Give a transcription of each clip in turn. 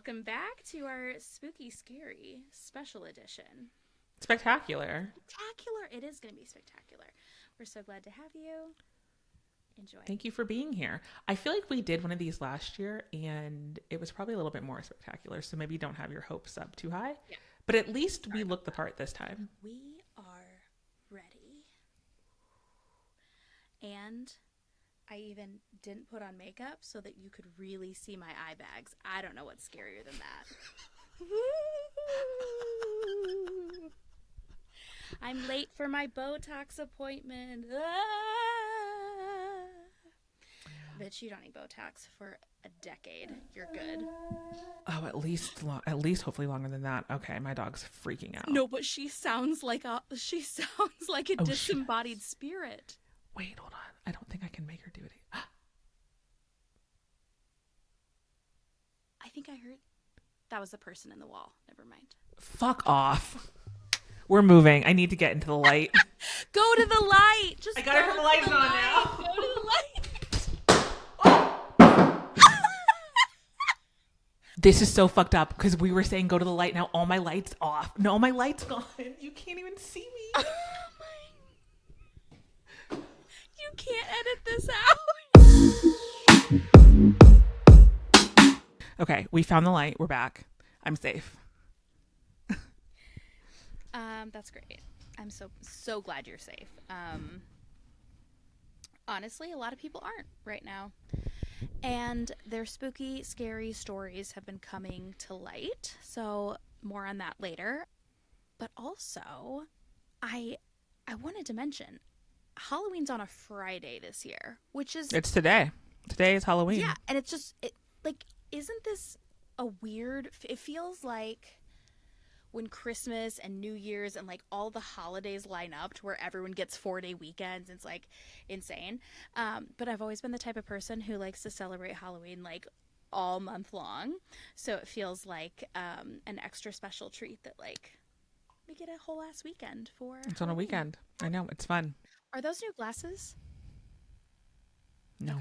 welcome back to our Spooky Scary Special Edition. Spectacular. Spectacular! It is going to be spectacular. We're so glad to have you. Enjoy. Thank you for being here. I feel like we did one of these last year and it was probably a little bit more spectacular, so maybe don't have your hopes up too high. Yeah. But at least we looked the part this time. We are ready. And I even didn't put on makeup so that you could really see my eye bags. I don't know what's scarier than that. I'm late for my Botox appointment. Bitch, you don't need Botox for a decade. You're good. Oh, at least hopefully longer than that. Okay, my dog's freaking out. No, but she sounds like a disembodied spirit. Wait, hold on. I don't think I can make her do it. I think I heard that was the person in the wall. Never mind. Fuck off. We're moving. I need to get into the light. Go to the light. Just I got her the lights on now. Go to the light. This is so fucked up because we were saying go to the light. Now all my lights off. No, my light's gone. You can't even see me. You can't edit this out. Okay, we found the light. We're back. I'm safe. That's great. I'm so glad you're safe. Honestly, a lot of people aren't right now. And their spooky, scary stories have been coming to light. So more on that later. But also, I wanted to mention Halloween's on a Friday this year, which is It's today. Today is Halloween. Yeah, and it's just isn't this a weird? It feels like when Christmas and New Year's and like all the holidays line up to where everyone gets 4-day weekends. It's like insane. But I've always been the type of person who likes to celebrate Halloween like all month long. So it feels like an extra special treat that like we get a whole ass weekend for. It's on a weekend. I know. It's fun. Are those new glasses? No.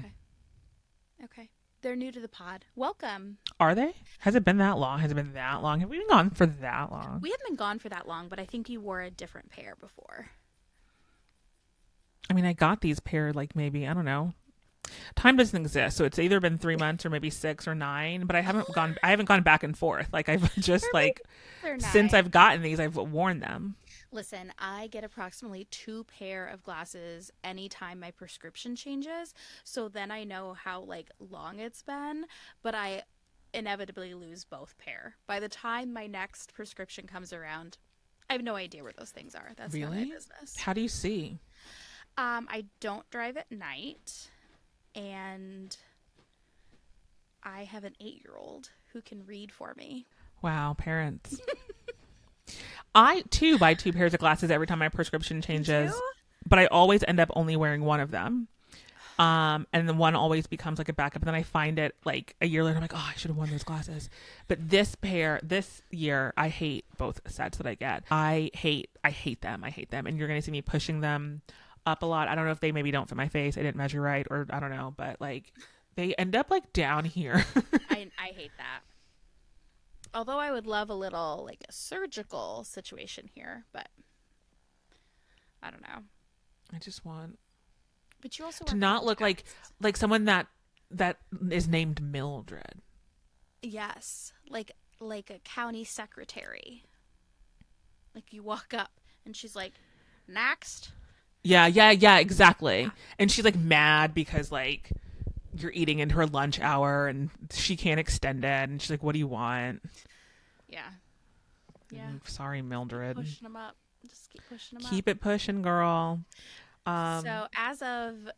Okay. They're new to the pod. Welcome. Are they? Has it been that long? Has it been that long? Have we been gone for that long? We haven't been gone for that long, but I think you wore a different pair before. I mean, I got these paired like maybe, I don't know. Time doesn't exist, so it's either been 3 months or maybe 6 or 9, but I haven't gone back and forth. Like I've just since I've gotten these, I've worn them. Listen, I get approximately 2 pair of glasses anytime my prescription changes, so then I know how like long it's been, but I inevitably lose both pair. By the time my next prescription comes around, I have no idea where those things are. That's not my business. How do you see? I don't drive at night, and I have an 8-year-old who can read for me. Wow, parents. I too buy 2 pairs of glasses every time my prescription changes, but I always end up only wearing one of them. And the one always becomes like a backup. And then I find it like a year later, I'm like, oh, I should have worn those glasses. But this year, I hate both sets that I get. I hate them. And you're going to see me pushing them up a lot. I don't know if they maybe don't fit my face. I didn't measure right, or I don't know, but like they end up like down here. I hate that. Although I would love a little like a surgical situation here, but I don't know. I just want But you also to not look like someone that is named Mildred. Yes, like a county secretary. Like you walk up and she's like, "Next." Yeah, exactly. And she's like mad because like you're eating into her lunch hour and she can't extend it, and she's like, "What do you want?" Yeah. Sorry, Mildred. Pushing them up. Just keep pushing them up. Keep it pushing, girl. So as of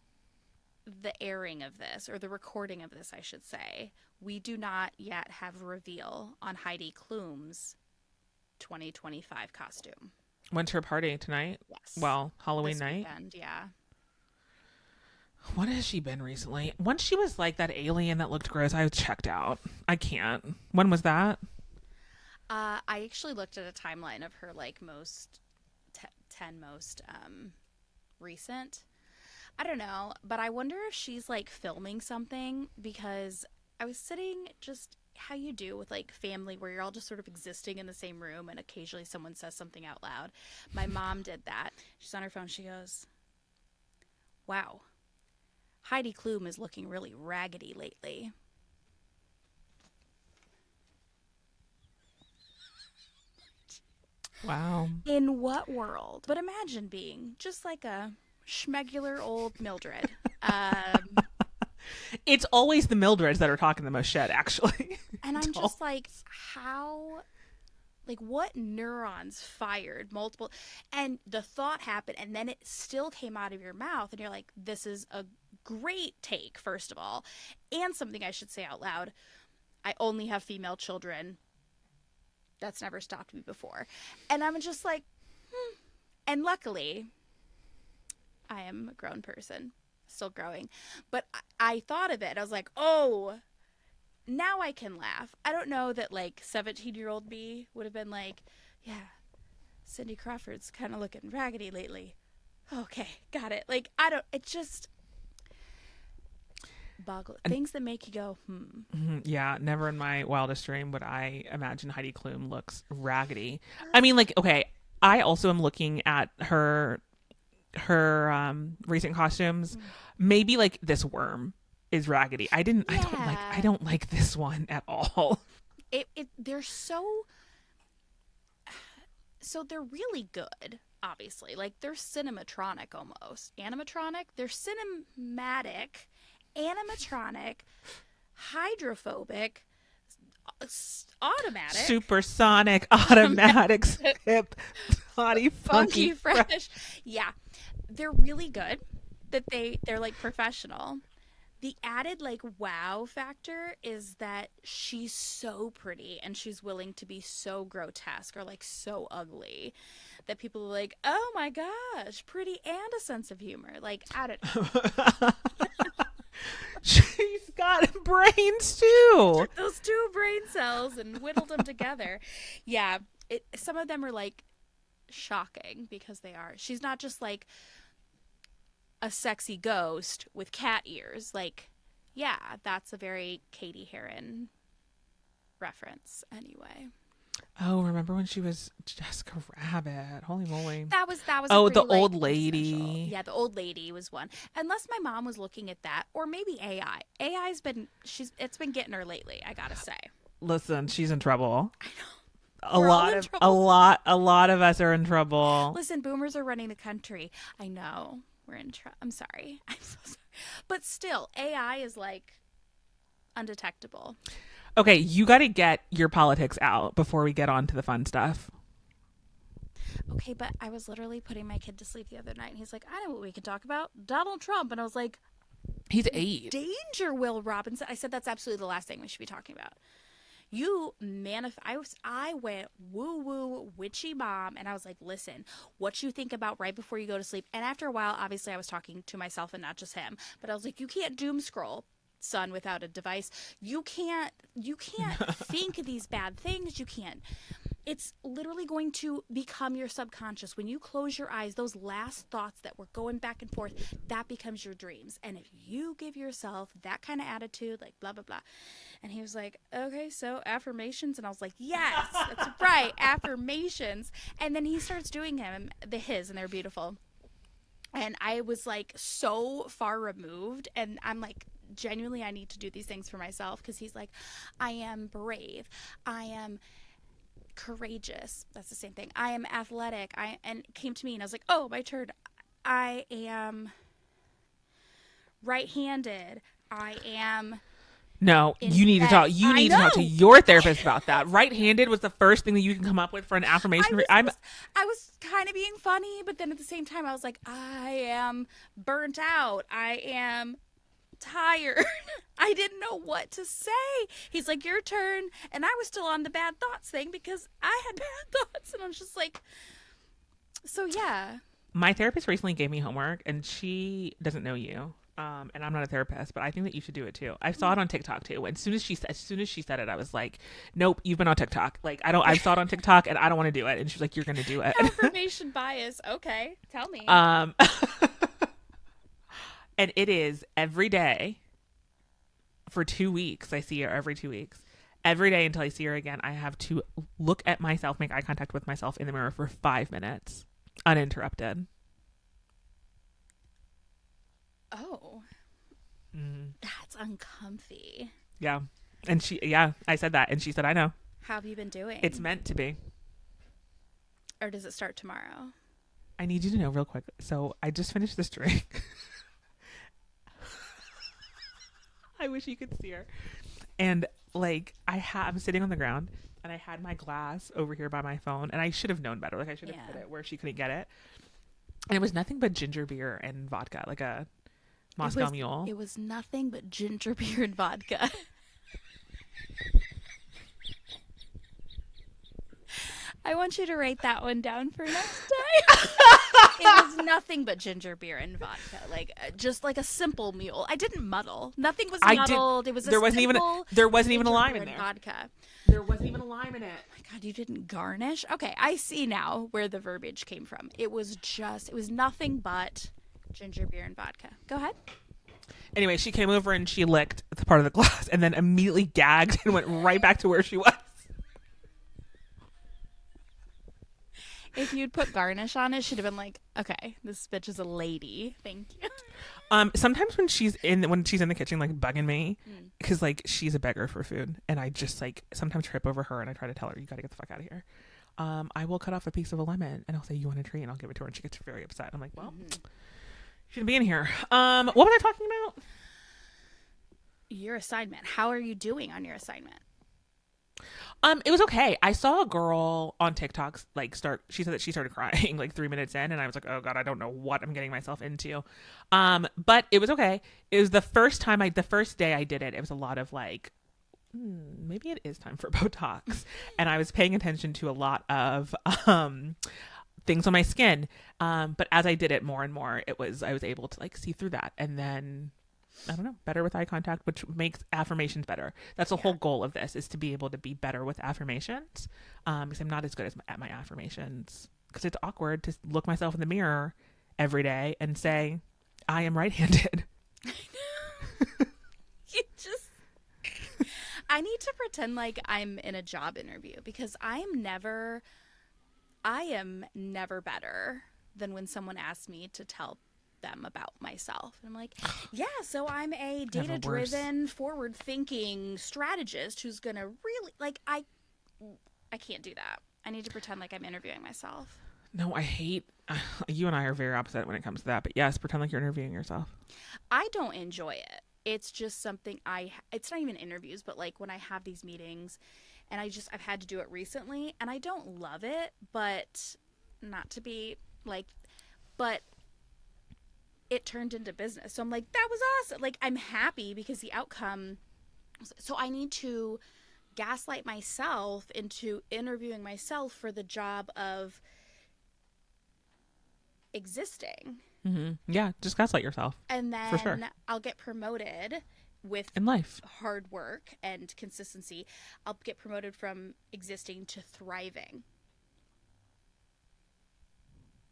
the airing of this, or the recording of this, I should say, we do not yet have a reveal on Heidi Klum's 2025 costume. Went to her party tonight. Yes. Well, Halloween this night. Weekend, yeah. What has she been recently? Once she was like that alien that looked gross, I checked out. I can't. When was that? I actually looked at a timeline of her like 10 most recent. I don't know, but I wonder if she's like filming something, because I was sitting just how you do with like family where you're all just sort of existing in the same room and occasionally someone says something out loud. My mom did that. She's on her phone. She goes, "Wow, Heidi Klum is looking really raggedy lately." Wow. In what world? But imagine being just like a schmegular old Mildred. It's always the Mildreds that are talking the most shit, actually. And I'm Don't. just like, how, like, what neurons fired multiple, and the thought happened, and then it still came out of your mouth, and you're like, this is a great take, first of all, and something I should say out loud. I only have female children. That's never stopped me before. And I'm just like, and luckily, I am a grown person, still growing. But I thought of it. I was like, oh, now I can laugh. I don't know that like 17-year-old me would have been like, yeah, Cindy Crawford's kind of looking raggedy lately. Okay, got it. Like, I don't, it just boggle things that make you go, Yeah, never in my wildest dream would I imagine Heidi Klum looks raggedy. I mean, like, okay, I also am looking at her recent costumes. Maybe like this worm is raggedy. I Yeah. don't like this one at all. They're so they're really good, obviously. Like they're cinematronic almost. Animatronic? They're cinematic, animatronic, hydrophobic, automatic, Supersonic, automatic, hip, body, funky, funky, fresh. fresh. Yeah. They're really good. They're like professional. The added like wow factor is that she's so pretty and she's willing to be so grotesque or like so ugly that people are like, oh my gosh, pretty and a sense of humor. Like, I don't She's got brains too. took those two brain cells and whittled them together. Yeah, some of them are like shocking because they are. She's not just like a sexy ghost with cat ears. Like, yeah, that's a very Katie Heron reference anyway. Oh, remember when she was Jessica Rabbit? Holy moly. That was a Oh, pretty the like old quintessential. lady. Yeah, the old lady was one. Unless my mom was looking at that, or maybe AI. AI's been it's been getting her lately. I gotta say. Listen, she's in trouble. I know. A We're all lot in of trouble. a lot of us are in trouble. Listen, boomers are running the country. I know we're in trouble. I'm sorry. I'm so sorry. But still, AI is like undetectable. Okay, you got to get your politics out before we get on to the fun stuff. Okay, but I was literally putting my kid to sleep the other night, and he's like, "I know what we can talk about, Donald Trump," and I was like, He's 8. "Danger, Will Robinson." I said that's absolutely the last thing we should be talking about. You I went woo woo witchy mom, and I was like, listen, what you think about right before you go to sleep. And after a while, obviously I was talking to myself and not just him, but I was like, you can't doom scroll, son, without a device. You can't think these bad things. You can't. It's literally going to become your subconscious. When you close your eyes, those last thoughts that were going back and forth, that becomes your dreams. And if you give yourself that kind of attitude, like blah, blah, blah. And he was like, okay, so affirmations. And I was like, yes, that's right, affirmations. And then he starts doing his, and they're beautiful. And I was like so far removed. And I'm like, genuinely, I need to do these things for myself. Because he's like, I am brave. I am courageous. That's the same thing. I am athletic. And it came to me and I was like, oh, my turn. I am right-handed. I am No, in you need to talk. bed. You I need to talk to know. your therapist about that. Right-handed was the first thing that you can come up with for an I affirmation. was, I'm I was kind of being funny, but then at the same time, I was like, I am burnt out. I am tired. I didn't know what to say. He's like, your turn. And I was still on the bad thoughts thing because I had bad thoughts. And I was just like, so yeah. My therapist recently gave me homework, and she doesn't know you. And I'm not a therapist, but I think that you should do it too. I saw it on TikTok too. And as soon as she said it, I was like, "Nope, you've been on TikTok. Like, I saw it on TikTok, and I don't want to do it." And she's like, "You're going to do it." Affirmation bias. Okay. Tell me. um, and it is every day for 2 weeks. I see her every 2 weeks, Every day until I see her again, I have to look at myself, make eye contact with myself in the mirror for 5 minutes, uninterrupted. Oh, Mm. that's uncomfy. Yeah. And yeah, I said that. And she said, I know. How have you been It's doing? meant to be. Or does it start tomorrow? I need you to know real quick. So I just finished this drink. I wish you could see her. And like, I'm sitting on the ground and I had my glass over here by my phone and I should have known better. Like, I should have Yeah. put it where she couldn't get it. And it was nothing but ginger beer and vodka, like a Moscow Mule. It was nothing but ginger beer and vodka. I want you to write that one down for next time. It was nothing but ginger beer and vodka, like just like a simple mule. I didn't muddle. Nothing was I did. muddled. It was a There wasn't even simple there wasn't even a ginger lime beer in and there. vodka. There wasn't even a lime in it. Oh my God, you didn't garnish? Okay, I see now where the verbiage came from. It was nothing but ginger beer and vodka. Go ahead. Anyway, she came over and she licked the part of the glass and then immediately gagged and went right back to where she was. If you'd put garnish on it, she'd have been like, okay, this bitch is a lady. Thank you. Sometimes when she's in the kitchen, like bugging me, because like she's a beggar for food, and I just like sometimes trip over her, and I try to tell her, you got to get the fuck out of here. I will cut off a piece of a lemon, and I'll say, you want a treat, and I'll give it to her, and she gets very upset. I'm like, well, you shouldn't be in here. What was I talking about? Your assignment. How are you doing on your assignment? It was okay. I saw a girl on TikTok she said that she started crying like 3 minutes in, and I was like, oh God, I don't know what I'm getting myself into. But it was okay. It was the first day I did it. It was a lot of like, maybe it is time for Botox. And I was paying attention to a lot of, things on my skin. But as I did it more and more, I was able to like see through that. And then I don't know, better with eye contact, which makes affirmations better. That's the whole goal of this, is to be able to be better with affirmations. Because I'm not as good at my affirmations. Because it's awkward to look myself in the mirror every day and say, I am right-handed. You just I need to pretend like I'm in a job interview because I am never better than when someone asks me to tell them about myself. And I'm like, yeah, so I'm a data-driven, forward-thinking strategist who's going to really I can't do that. I need to pretend like I'm interviewing myself. No, I hate you and I are very opposite when it comes to that. But yes, pretend like you're interviewing yourself. I don't enjoy it. It's just something it's not even interviews, but like when I have these meetings and I've had to do it recently and I don't love it, but not to be like, but it turned into business. So I'm like, that was awesome. Like, I'm happy because the outcome. So I need to gaslight myself into interviewing myself for the job of existing. Mm-hmm. Yeah, just gaslight yourself. And then for sure. I'll get promoted with in life, hard work and consistency. I'll get promoted from existing to thriving.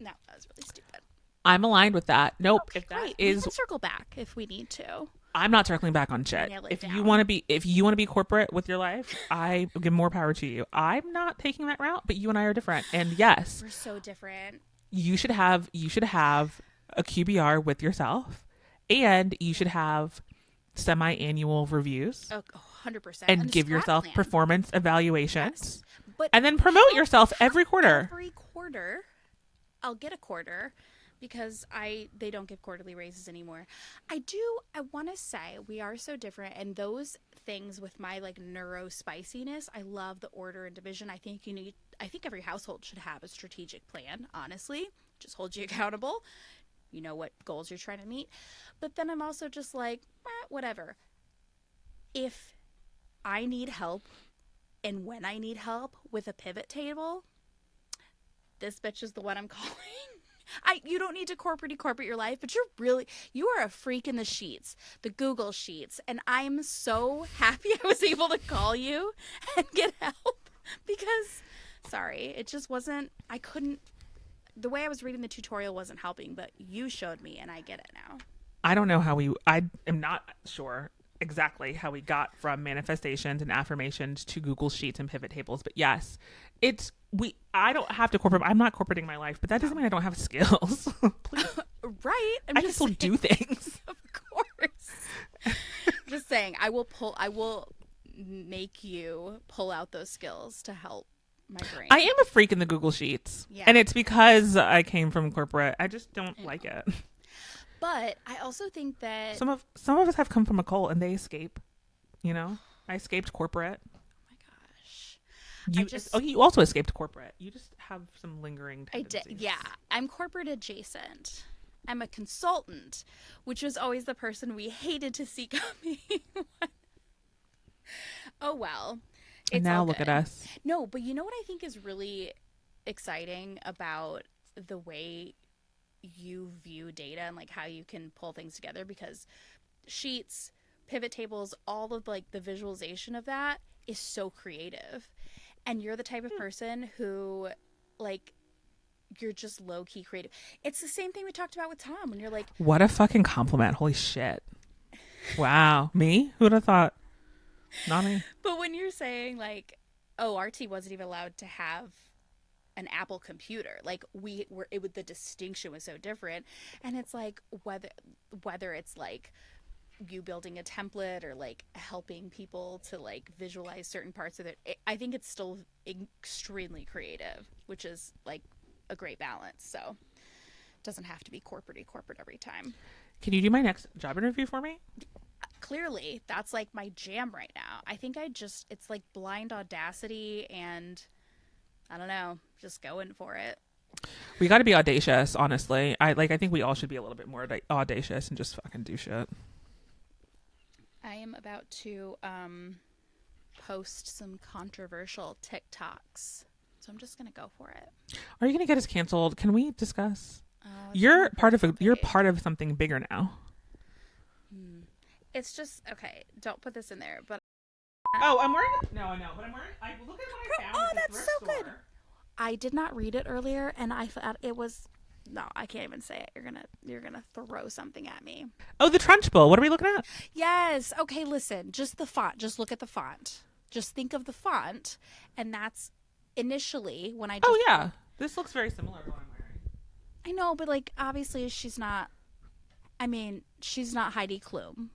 No, that was really stupid. I'm aligned with that. Nope. Okay, if that great. is, we can circle back if we need to. I'm not circling back on shit. If you want to be corporate with your life, I give more power to you. I'm not taking that route, but you and I are different. And yes, we're so different. You should have a QBR with yourself, and you should have semi-annual reviews. Oh, 100%. And give yourself plan. Performance evaluations. Yes. But and then promote yourself every quarter. Every quarter, I'll get a quarter because they don't give quarterly raises anymore. I want to say we are so different, and those things with my like neuro spiciness, I love the order and division. I think every household should have a strategic plan, honestly. Just hold you accountable. You know what goals you're trying to meet. But then I'm also just like, whatever. If I need help and when I need help with a pivot table, this bitch is the one I'm calling. You don't need to corporate your life, but you are a freak in the sheets, the Google sheets. And I'm so happy I was able to call you and get help because, sorry, it just wasn't, the way I was reading the tutorial wasn't helping, but you showed me and I get it now. I don't know I am not sure exactly how we got from manifestations and affirmations to Google Sheets and pivot tables. But yes, it's we. I don't have to corporate. I'm not corporating my life, but that doesn't No. mean I don't have skills. Please, Right? I'm I can just still saying. do things. Of course. Just saying, I will make you pull out those skills to help my brain. I am a freak in the Google Sheets, Yeah. and it's because I came from corporate. I just don't I like know. it. But I also think that Some of us have come from a cult, and they escape. You know, I escaped corporate. oh my gosh. I You just oh, you also escaped corporate. You just have some lingering I did. tendencies. Yeah, I'm corporate adjacent. I'm a consultant, which was always the person we hated to see coming. Oh well, And it's all now look at good. us. No, but you know what I think is really exciting about the way you view data and like how you can pull things together because sheets, pivot tables, all of like the visualization of that is so creative. And you're the type of person who like you're just low key creative. It's the same thing we talked about with Tom when you're like, What a fucking compliment. Holy shit. Wow. Me? Who would have thought? Not me. but when you're saying like, oh, RT wasn't even allowed to have an Apple computer. Like we were, it would the distinction was so different, and it's like whether it's like you building a template or like helping people to like visualize certain parts of it. I think it's still extremely creative, which is like a great balance. So it doesn't have to be corporate every time. Can you do my next job interview for me? Clearly, that's like my jam right now. I think it's like blind audacity and I don't know, just going for it. We got to be audacious, honestly. I think we all should be a little bit more audacious and just fucking do shit. I am about to post some controversial TikToks. So I'm just going to go for it. Are you going to get us canceled? Can we discuss? It's on my You're personal part page. of something bigger now. It's just okay. Don't put this in there, but Oh, I'm wearing No, I know, but I'm wearing look at what I found oh, at the that's thrift so good. store. I did not read it earlier, and I thought it was no. I can't even say it. You're gonna throw something at me. Oh, the Trunchbull. What are we looking at? Yes. Okay. Listen. Just the font. Just look at the font. Just think of the font, and that's initially when I just. Oh yeah. This looks very similar to what I'm wearing. I know, but like obviously she's not. I mean, she's not Heidi Klum.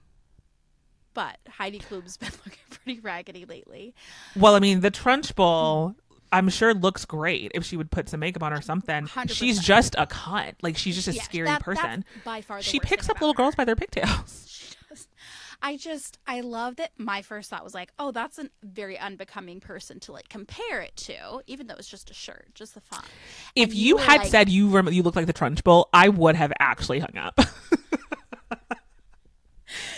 But Heidi Klum's been looking pretty raggedy lately. Well, I mean, the Trunchbull I'm sure looks great if she would put some makeup on or something. She's 100%. just a cunt. Like she's just a Yeah, scary that's person. by far the She worst thing picks up about little girls her. by their pigtails. She does. I love that my first thought was like, oh, that's a very unbecoming person to like compare it to, even though it's just a shirt, just the font. If And you were had like, said you look like the Trunchbull, I would have actually hung up. no,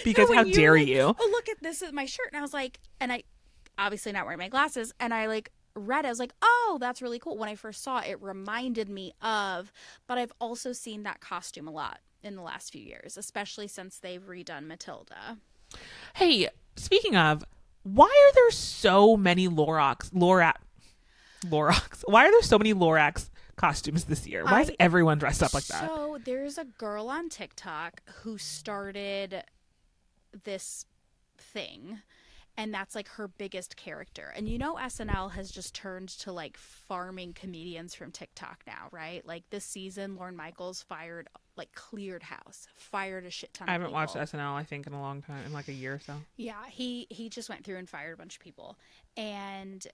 Because how when you were dare like, you? oh, look at this is my shirt, and I was like, and I obviously not wearing my glasses, and I like read it, I was like, oh, that's really cool. When I first saw it, it reminded me of, but I've also seen that costume a lot in the last few years, especially since they've redone Matilda. Hey, speaking of, why are there so many Lorax? Why are there so many Lorax costumes this year? Why is I everyone dressed up like that? So there's a girl on TikTok who started this thing, and that's like her biggest character. And you know SNL has just turned to like farming comedians from TikTok now, right? Like this season Lorne Michaels fired like cleared house, fired a shit ton I of haven't watched people. SNL, I think, in a long time, in like a year or so. Yeah, he just went through and fired a bunch of people. And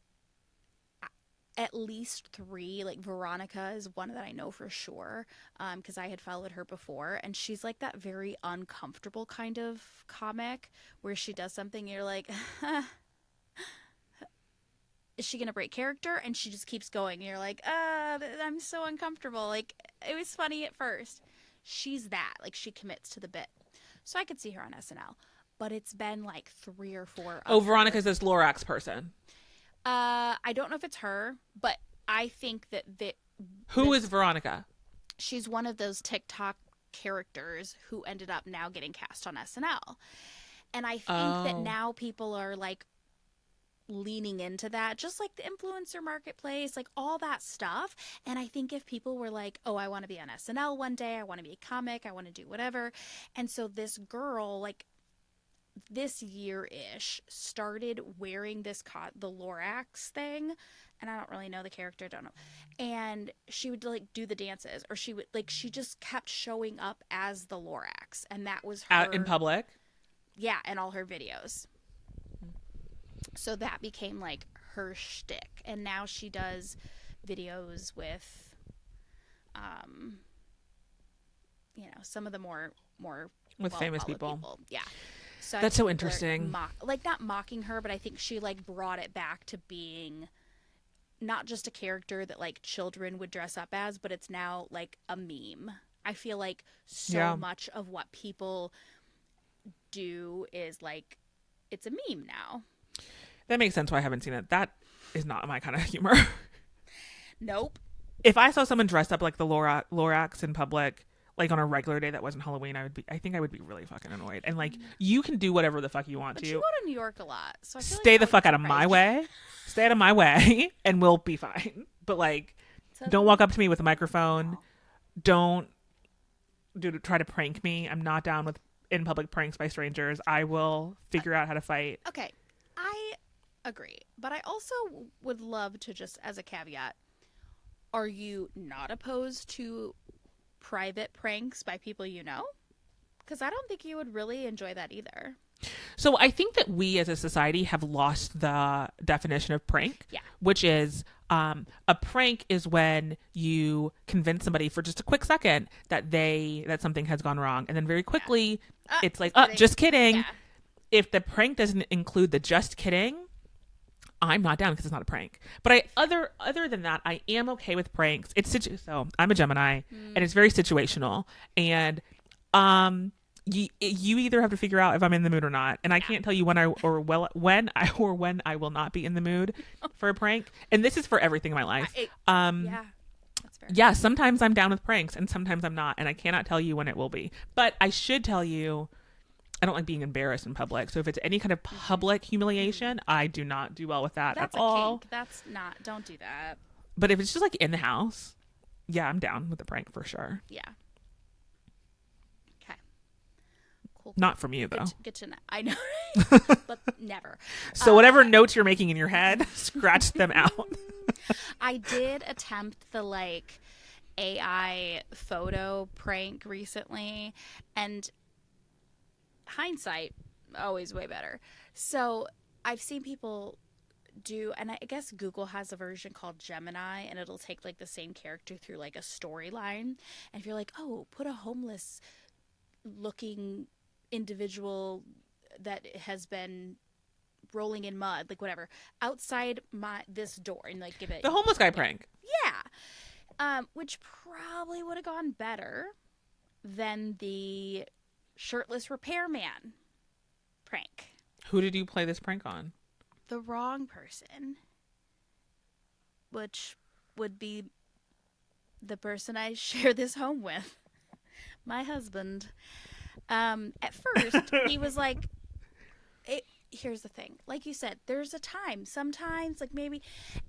at least three. Like Veronica is one that I know for sure because I had followed her before, and she's like that very uncomfortable kind of comic where she does something and you're like, is she gonna break character? And she just keeps going, and you're like, I'm so uncomfortable. Like it was funny at first. She's that like she commits to the bit, so I could see her on SNL. But it's been like three or four Oh, of her. Veronica's this Lorax person. I don't know if it's her, but I think that Who is Veronica? she's one of those TikTok characters who ended up now getting cast on SNL. And I think that Oh. now people are like leaning into that, just like the influencer marketplace, like all that stuff. And I think if people were like, oh, I want to be on SNL one day, I want to be a comic, I want to do whatever. And so this girl, like, this year-ish started wearing the Lorax thing, and I don't really know the character, don't know. And she would like do the dances, or she would like she just kept showing up as the Lorax, and that was Out in her. public. Yeah, in all her videos. So that became like her shtick, and now she does videos with, um, some of the more With famous well-followed people. Yeah. So I That's think so people are interesting. like not mocking her, but I think she like brought it back to being not just a character that like children would dress up as, but it's now like a meme. I feel like so Yeah. much of what people do is like it's a meme now. That makes sense why I haven't seen it. That is not my kind of humor. Nope. If I saw someone dressed up like the Lorax in public, like on a regular day that wasn't Halloween, I think I would be really fucking annoyed. And like, you can do whatever the fuck you want But to. you go to New York a lot, so I feel like Stay that the fuck out wouldn't of my surprise way. Stay out of my way, and we'll be fine. But like, you. don't walk up to me with a microphone. No. Don't try to prank me. I'm not down with in public pranks by strangers. I will figure out how to fight. Okay, I agree, but I also would love to just as a caveat, are you not opposed to private pranks by people you know? Because I don't think you would really enjoy that either. So I think that we as a society have lost the definition of prank, Yeah. which is a prank is when you convince somebody for just a quick second that something has gone wrong, and then very quickly it's like, kidding. just kidding. Yeah. If the prank doesn't include the just kidding, I'm not down because it's not a prank. But other than that, I am okay with pranks. So I'm a Gemini, and it's very situational, and you either have to figure out if I'm in the mood or not, and I can't tell you when I will not be in the mood for a prank. And this is for everything in my life. Yeah, that's fair. Yeah, sometimes I'm down with pranks, and sometimes I'm not, and I cannot tell you when it will be. But I should tell you, I don't like being embarrassed in public. So if it's any kind of public humiliation, I do not do well with that That's at a all. kink. That's not. Don't do that. But if it's just like in the house, yeah, I'm down with the prank for sure. Yeah. Okay. Cool. Not from you though. Good to know. I know, but never. So whatever notes you're making in your head, scratch them out. I did attempt the like AI photo prank recently, and hindsight always way better. So I've seen people do, and I guess Google has a version called Gemini, and it'll take like the same character through like a storyline. And if you're like, oh, put a homeless looking individual that has been rolling in mud, like whatever, outside this door, and like give it The homeless guy prank. which probably would have gone better than the shirtless repairman prank. Who did you play this prank on? The wrong person, which would be the person I share this home with, my husband. At first, he was like, here's the thing. Like you said, there's a time. Sometimes, like maybe,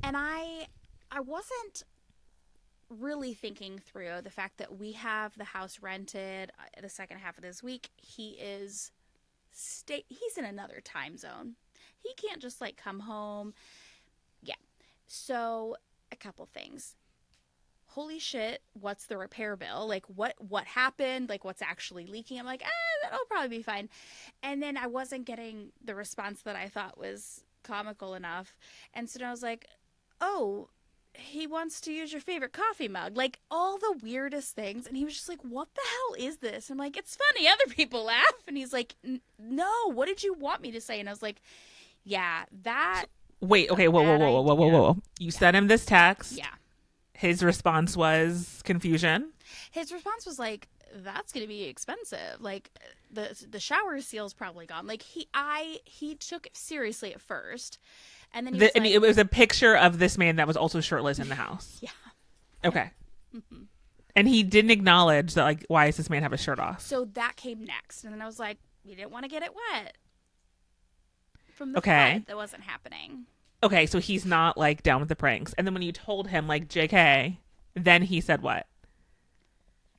and I wasn't really thinking through the fact that we have the house rented the second half of this week. He's in another time zone. He can't just like come home. Yeah. So a couple things. Holy shit, what's the repair bill? Like what happened? Like what's actually leaking? I'm like, that'll probably be fine. And then I wasn't getting the response that I thought was comical enough. And so I was like, oh, he wants to use your favorite coffee mug. Like all the weirdest things. And he was just like, what the hell is this? I'm like, it's funny. Other people laugh. And he's like, no, what did you want me to say? And I was like, yeah, that. Wait, okay, whoa. You sent him this text. Yeah. His response was confusion. His response was like, that's going to be expensive. Like the shower seal's probably gone. Like he took it seriously at first. And then And it was a picture of this man that was also shirtless in the house. Yeah. Okay. Mm-hmm. And he didn't acknowledge that, like, why does this man have his shirt off? So that came next. And then I was like, you didn't want to get it wet. From the Okay. flood that wasn't happening. Okay, so he's not, like, down with the pranks. And then when you told him, like, JK, then he said what?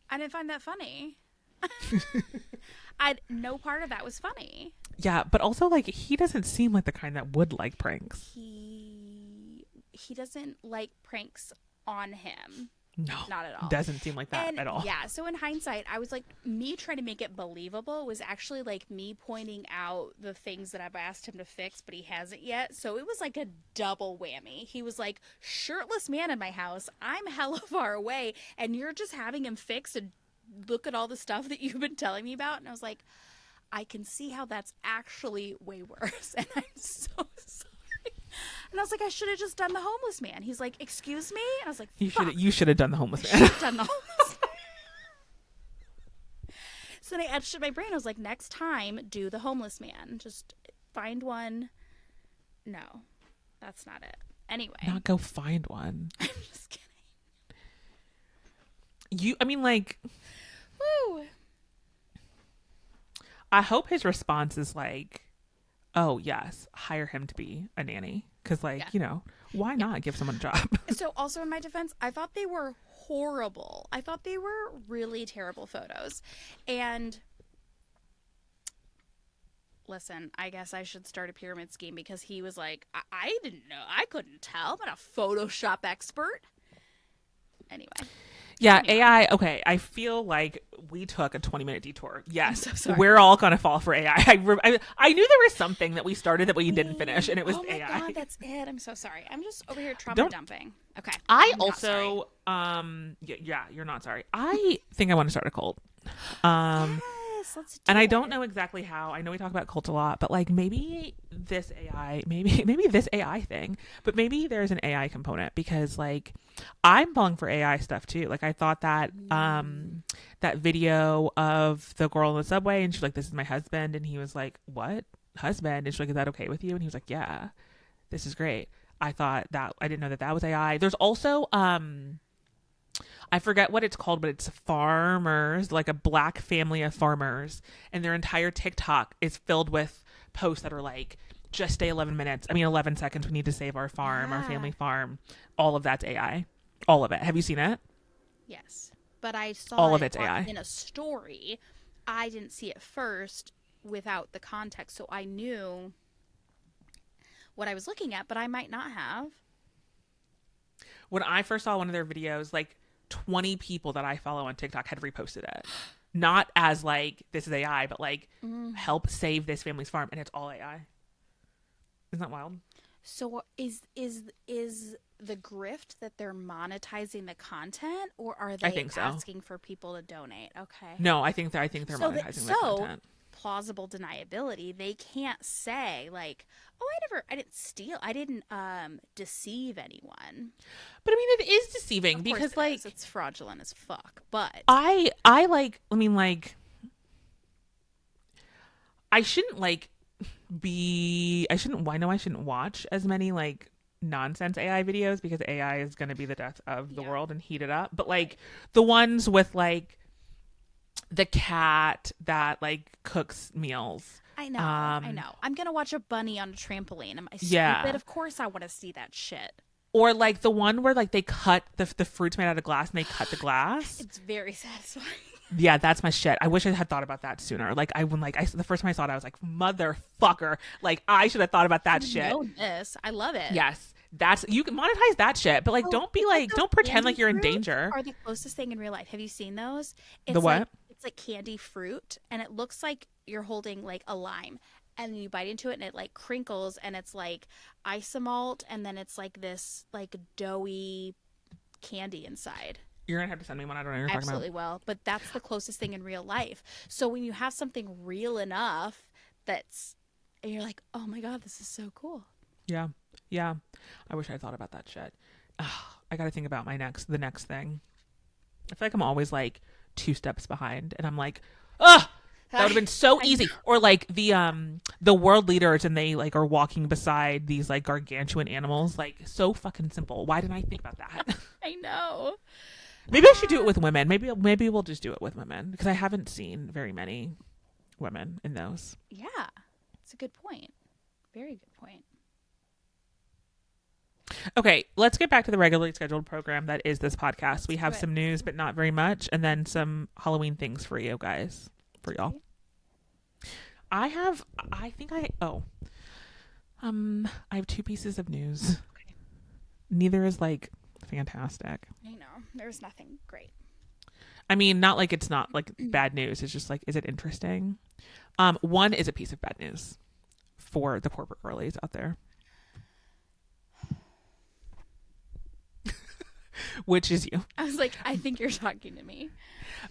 I didn't find that funny. No part of that was funny. Yeah, but also like he doesn't seem like the kind that would like pranks. He doesn't like pranks on him. No, Not at all. doesn't seem like that And at all. yeah, so in hindsight, I was like, me trying to make it believable was actually like me pointing out the things that I've asked him to fix, but he hasn't yet. So it was like a double whammy. He was like, shirtless man in my house. I'm hella far away, and you're just having him fix and look at all the stuff that you've been telling me about. And I was like, I can see how that's actually way worse. And I'm so sorry. And I was like, I should have just done the homeless man. He's like, excuse me? And I was like, fuck. You should have done the homeless I man. should have done the homeless man. So then I etched it in my brain. I was like, next time, do the homeless man. Just find one. No, that's not it. Anyway. Not go find one. I'm just kidding. I mean, like, Woo. I hope his response is like, oh, yes, hire him to be a nanny. Because, like, Yeah. why not give someone a job? So also in my defense, I thought they were horrible. I thought they were really terrible photos. And listen, I guess I should start a pyramid scheme because he was like, I didn't know. I couldn't tell. I'm not a Photoshop expert. Anyway. Yeah, AI. Okay, I feel like we took a 20-minute detour. Yes, I'm so sorry. we're all gonna fall for AI. I knew there was something that we started that we didn't finish, and it was oh my AI. God, that's it. I'm so sorry. I'm just over here trauma Don't- dumping. Okay. I I'm not also, yeah, you're not sorry. I think I want to start a cult. Yes, let's do And I it. don't know exactly how. I know we talk about cult a lot, but like maybe this AI, maybe this AI thing, but maybe there's an AI component because like I'm falling for AI stuff too. Like I thought that that video of the girl in the subway and she's like, "This is my husband," and he was like, "What husband?" And she's like, "Is that okay with you?" And he was like, "Yeah, this is great." I thought that I didn't know that that was AI. There's also I forget what it's called, but it's farmers, like a black family of farmers, and their entire TikTok is filled with posts that are like, just stay 11 seconds. We need to save our farm, our Yeah. family farm. All of that's AI. All of it. Have you seen it? Yes, but I saw All of it it's AI. in a story. I didn't see it first without the context, so I knew what I was looking at, but I might not have. When I first saw one of their videos, like 20 people that I follow on TikTok had reposted it. Not as like, this is AI, but like, help save this family's farm. And it's all AI. Isn't that wild? So is the grift that they're monetizing the content, or are they think so. asking for people to donate? Okay. No, I think they're monetizing the content. Plausible deniability. They can't say like, "Oh, I didn't steal. I didn't deceive anyone." But I mean, it is deceiving Of course because it like is. It's fraudulent as fuck. But I like, I mean, like, I shouldn't like I know I shouldn't watch as many like nonsense AI videos because AI is going to be the death of the Yeah. world and heat it up. But like the ones with like the cat that like cooks meals. I know. I know. I'm gonna watch a bunny on a trampoline. Am I stupid? Yeah. Of course I want to see that shit. Or like the one where like they cut the fruits made out of glass and they cut the glass. It's very satisfying. Yeah, that's my shit. I wish I had thought about that sooner. Like the first time I saw it, I was like, motherfucker. Like I should have thought about that shit. Know this. I love it. Yes. You can monetize that shit, but like don't be like those don't pretend like candy you're in fruits danger. Are the closest thing in real life. Have you seen those? It's The what? Like, it's like candy fruit, and it looks like you're holding like a lime, and you bite into it, and it like crinkles, and it's like isomalt, and then it's like this like doughy candy inside. You're gonna have to send me one. I don't know what you're talking Absolutely will, but that's the closest thing in real life. So when you have something real enough that's, and you're like, oh my god, this is so cool. about. Yeah. I wish I thought about that shit. Ugh, I got to think about the next thing. I feel like I'm always like 2 steps behind, and I'm like, ugh. That would have been so easy. Or like the world leaders and they like are walking beside these like gargantuan animals. Like so fucking simple. Why didn't I think about that? I know. Maybe I should do it with women. Maybe we'll just do it with women because I haven't seen very many women in those. Yeah, it's a good point. Very good point. Okay, let's get back to the regularly scheduled program that is this podcast. We have do it. some news, but not very much, and then some Halloween things for you guys, for y'all. I have. I think I. Oh. I have two pieces of news. Okay. Neither is like fantastic. I know. There's nothing great. I mean, not like it's not like bad news. It's just like, is it interesting? One is a piece of bad news for the corporate girlies out there, which is you. I was like, I think you're talking to me.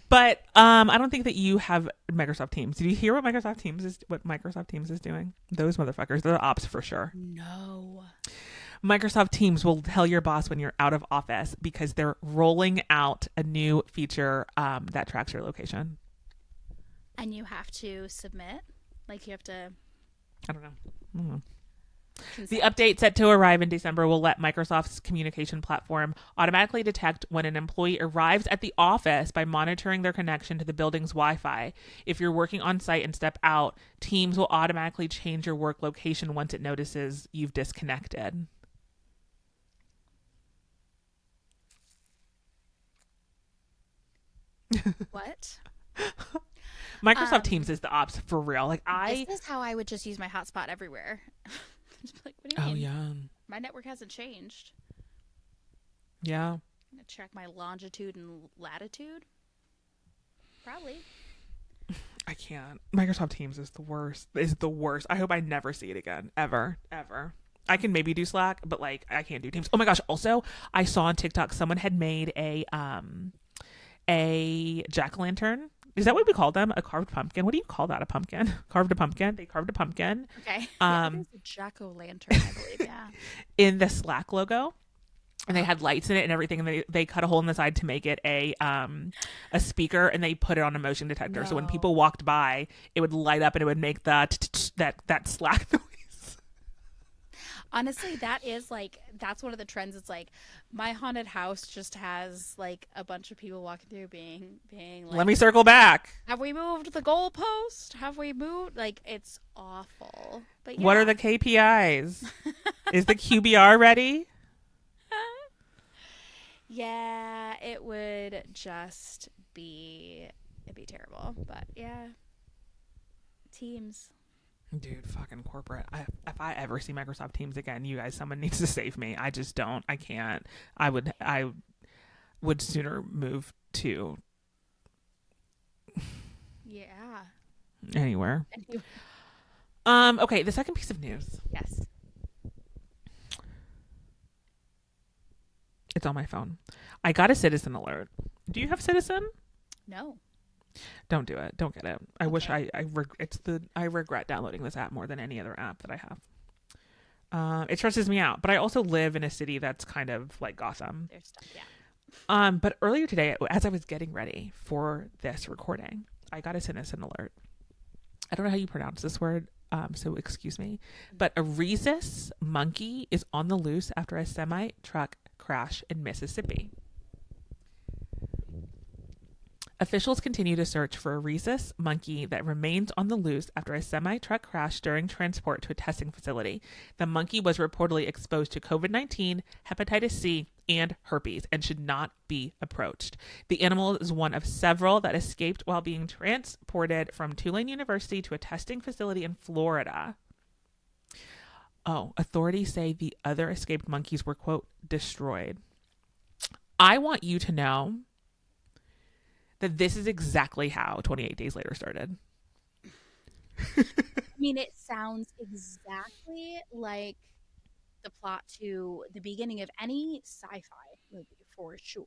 But I don't think that you have Microsoft Teams. Did you hear what Microsoft Teams is doing? Those motherfuckers, they're the ops for sure. No. Microsoft Teams will tell your boss when you're out of office because they're rolling out a new feature that tracks your location. And you have to submit? Like you have to I don't know. consent? The update set to arrive in December will let Microsoft's communication platform automatically detect when an employee arrives at the office by monitoring their connection to the building's Wi-Fi. If you're working on site and step out, Teams will automatically change your work location once it notices you've disconnected. What? Microsoft Teams is the ops for real. Like This is how I would just use my hotspot everywhere. Just be like, what do you Oh mean? yeah. My network hasn't changed. Yeah. I'm gonna check my longitude and latitude. Probably. I can't. Microsoft Teams is the worst. Is the worst. I hope I never see it again. Ever. Ever. I can maybe do Slack, but like I can't do Teams. Oh my gosh. Also, I saw on TikTok someone had made a jack-o'-lantern. Is that what we call them? A carved pumpkin? What do you call that? A pumpkin? Carved a pumpkin? They carved a pumpkin. Okay. Yeah, there's a jack-o'-lantern, I believe. Yeah. In the Slack logo. And they had lights in it and everything, and they cut a hole in the side to make it a speaker, and they put it on a motion detector. So when people walked by, it would light up and it would make that Slack noise. Honestly, that's one of the trends. It's like my haunted house just has like a bunch of people walking through being like, Let me circle back. have we moved the goalpost? Have we moved? Like, it's awful. But yeah. What are the KPIs? Is the QBR ready? Yeah, it would just it'd be terrible. But yeah. Teams. Dude, fucking corporate. If I ever see Microsoft Teams again, you guys, someone needs to save me. I just don't. I can't. I would sooner move to Yeah. anywhere. Okay, the second piece of news. Yes. It's on my phone. I got a Citizen alert. Do you have Citizen? No. Don't do it. Don't get it. I wish I regret downloading this app more than any other app that I have. It stresses me out, but I also live in a city that's kind of like Gotham. There's stuff, yeah. But earlier today, as I was getting ready for this recording, I got a Citizen alert. I don't know how you pronounce this word, so excuse me. But a rhesus monkey is on the loose after a semi-truck crash in Mississippi. Officials continue to search for a rhesus monkey that remains on the loose after a semi-truck crash during transport to a testing facility. The monkey was reportedly exposed to COVID-19, hepatitis C, and herpes and should not be approached. The animal is one of several that escaped while being transported from Tulane University to a testing facility in Florida. Oh, authorities say the other escaped monkeys were, quote, destroyed. I want you to know that this is exactly how 28 Days Later started. I mean, it sounds exactly like the plot to the beginning of any sci-fi movie for sure.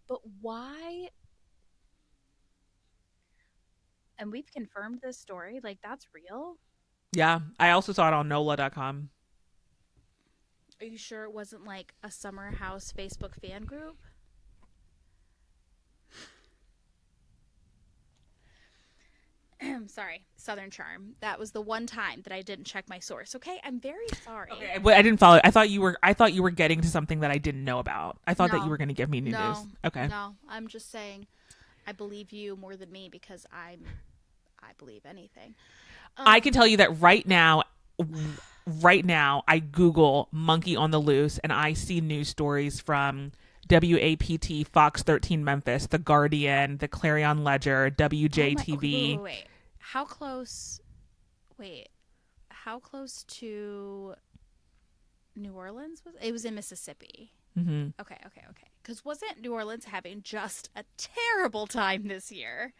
But why? And we've confirmed this story. Like, that's real? Yeah, I also saw it on NOLA.com. Are you sure it wasn't like a summer house Facebook fan group? Sorry, Southern Charm. That was the one time that I didn't check my source. Okay, I'm very sorry. Okay, I didn't follow. I thought you were getting to something that I didn't know about. I thought that you were going to give me new news. Okay. No, I'm just saying I believe you more than me because I believe anything. I can tell you that right now I Google monkey on the loose and I see news stories from WAPT, Fox 13 Memphis, The Guardian, The Clarion Ledger, WJTV. Wait. How close Wait, how close to New Orleans was it? It was in Mississippi. Mm-hmm. Okay, okay, okay. Because wasn't New Orleans having just a terrible time this year?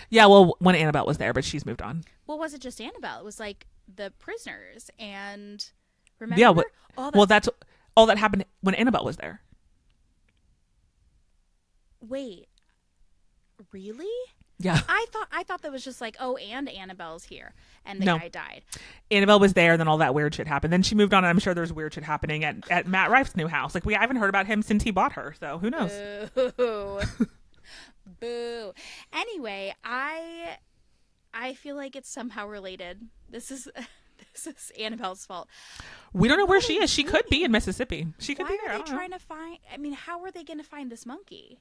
Yeah, well, when Annabelle was there, but she's moved on. Well, was it just Annabelle? It was like the prisoners and Yeah, remember all well, that. that's all that happened when Annabelle was there. Wait, really? Yeah. I thought that was just like, oh, and Annabelle's here, and the No, guy died. Annabelle was there, and then all that weird shit happened. Then she moved on, and I'm sure there's weird shit happening at Matt Rife's new house. Like, we haven't heard about him since he bought her, so who knows? Boo, boo. Anyway, I feel like it's somehow related. This is this is Annabelle's fault. We don't know What where are she they is. She could be doing? in Mississippi. She could Why be are there. I they don't know. trying to find? I mean, how are they going to find this monkey?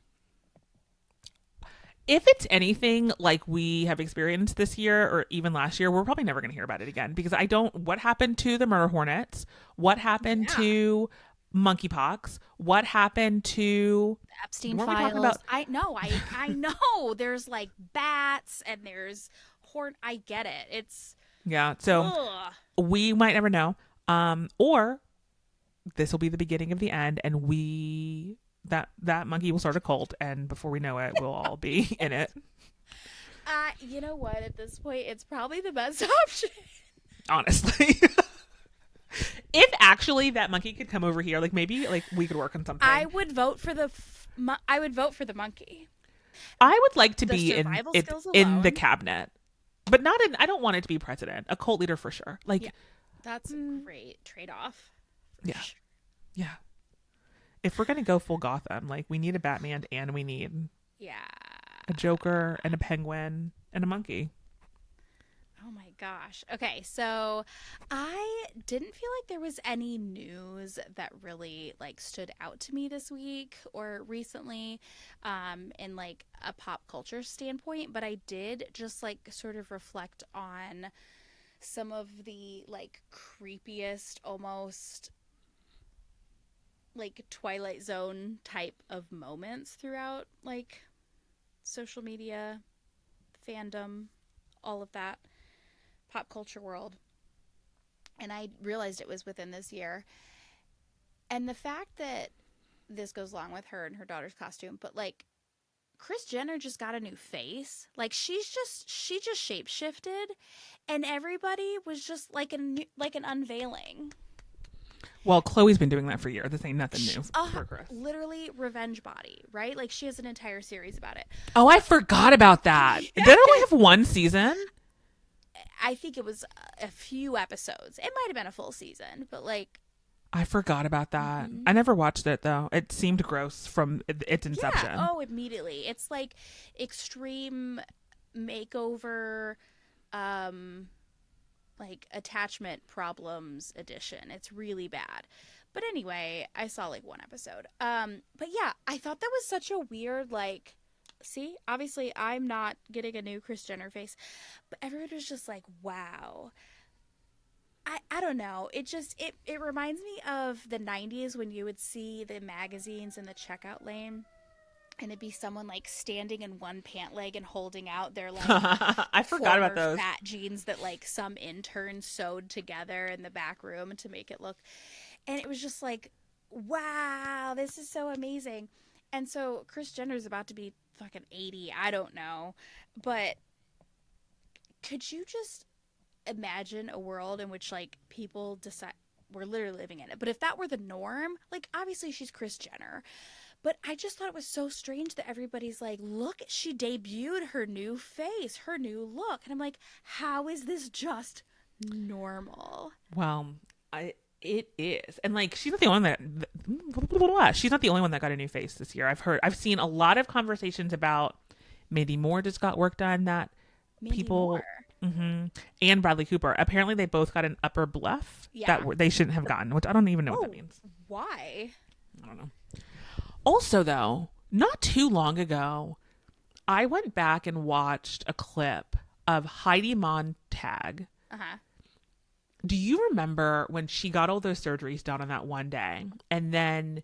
If it's anything like we have experienced this year or even last year, we're probably never going to hear about it again because I don't. What happened to the murder hornets? What happened Yeah. to monkeypox? What happened to? Epstein Weren't we talking files. about? I know. I know. There's like bats and there's horn. I get it. It's Yeah. So ugh. we might never know. Or this will be the beginning of the end, and that monkey will start a cult, and before we know it, we'll all be in it. You know what? At this point, it's probably the best option. Honestly. If actually that monkey could come over here, like maybe like we could work on something. I would vote for I would vote for the monkey. I would like to The be survival skills in the alone. cabinet, but not in. I don't want it to be president. A cult leader for sure. Like Yeah, that's a great trade-off. yeah, yeah. If we're gonna go full Gotham, like we need a Batman and we need Yeah. a Joker and a Penguin and a monkey. Oh my gosh. Okay, so I didn't feel like there was any news that really like stood out to me this week or recently in like a pop culture standpoint, but I did just like sort of reflect on some of the like creepiest almost like Twilight Zone type of moments throughout like social media, fandom, all of that pop culture world. And I realized it was within this year. And the fact that this goes along with her and her daughter's costume, but like Kris Jenner just got a new face. Like she just shape shifted, and everybody was just like like an unveiling. Well, Chloe's been doing that for years. This ain't nothing new She's for Chris. literally revenge body, right? Like she has an entire series about it. Oh, I forgot about that. Did it only have one season? I think it was a few episodes. It might have been a full season, but like I forgot about that. mhm. I never watched it though. It seemed gross from its inception. Yeah. Oh, immediately. It's like extreme makeover, like attachment problems edition. It's really bad. But anyway, I saw like one episode. But yeah, I thought that was such a weird like. See, obviously, I'm not getting a new Kris Jenner face, but everyone was just like, "Wow." I don't know. It reminds me of the 90s when you would see the magazines in the checkout lane and it'd be someone like standing in one pant leg and holding out their like I forgot about former those. fat jeans that like some intern sewed together in the back room to make it look. And it was just like, wow, this is so amazing. And so Kris Jenner's about to be fucking 80. I don't know. But could you just imagine a world in which like people decide we're literally living in it, but if that were the norm, like obviously she's Kris Jenner, but I just thought it was so strange that everybody's like, look, she debuted her new face, her new look, and I'm like, how is this just normal? Well, it is, and like she's not the only one that she's not the only one that got a new face this year. I've seen a lot of conversations about Mandy Moore just got work done that Mandy people. Moore. Mm-hmm. And Bradley Cooper. Apparently, they both got an upper bluff Yeah. that they shouldn't have gotten, which I don't even know what that means. Why? I don't know. Also, though, not too long ago, I went back and watched a clip of Heidi Montag. Uh-huh. Do you remember when she got all those surgeries done on that one day? And then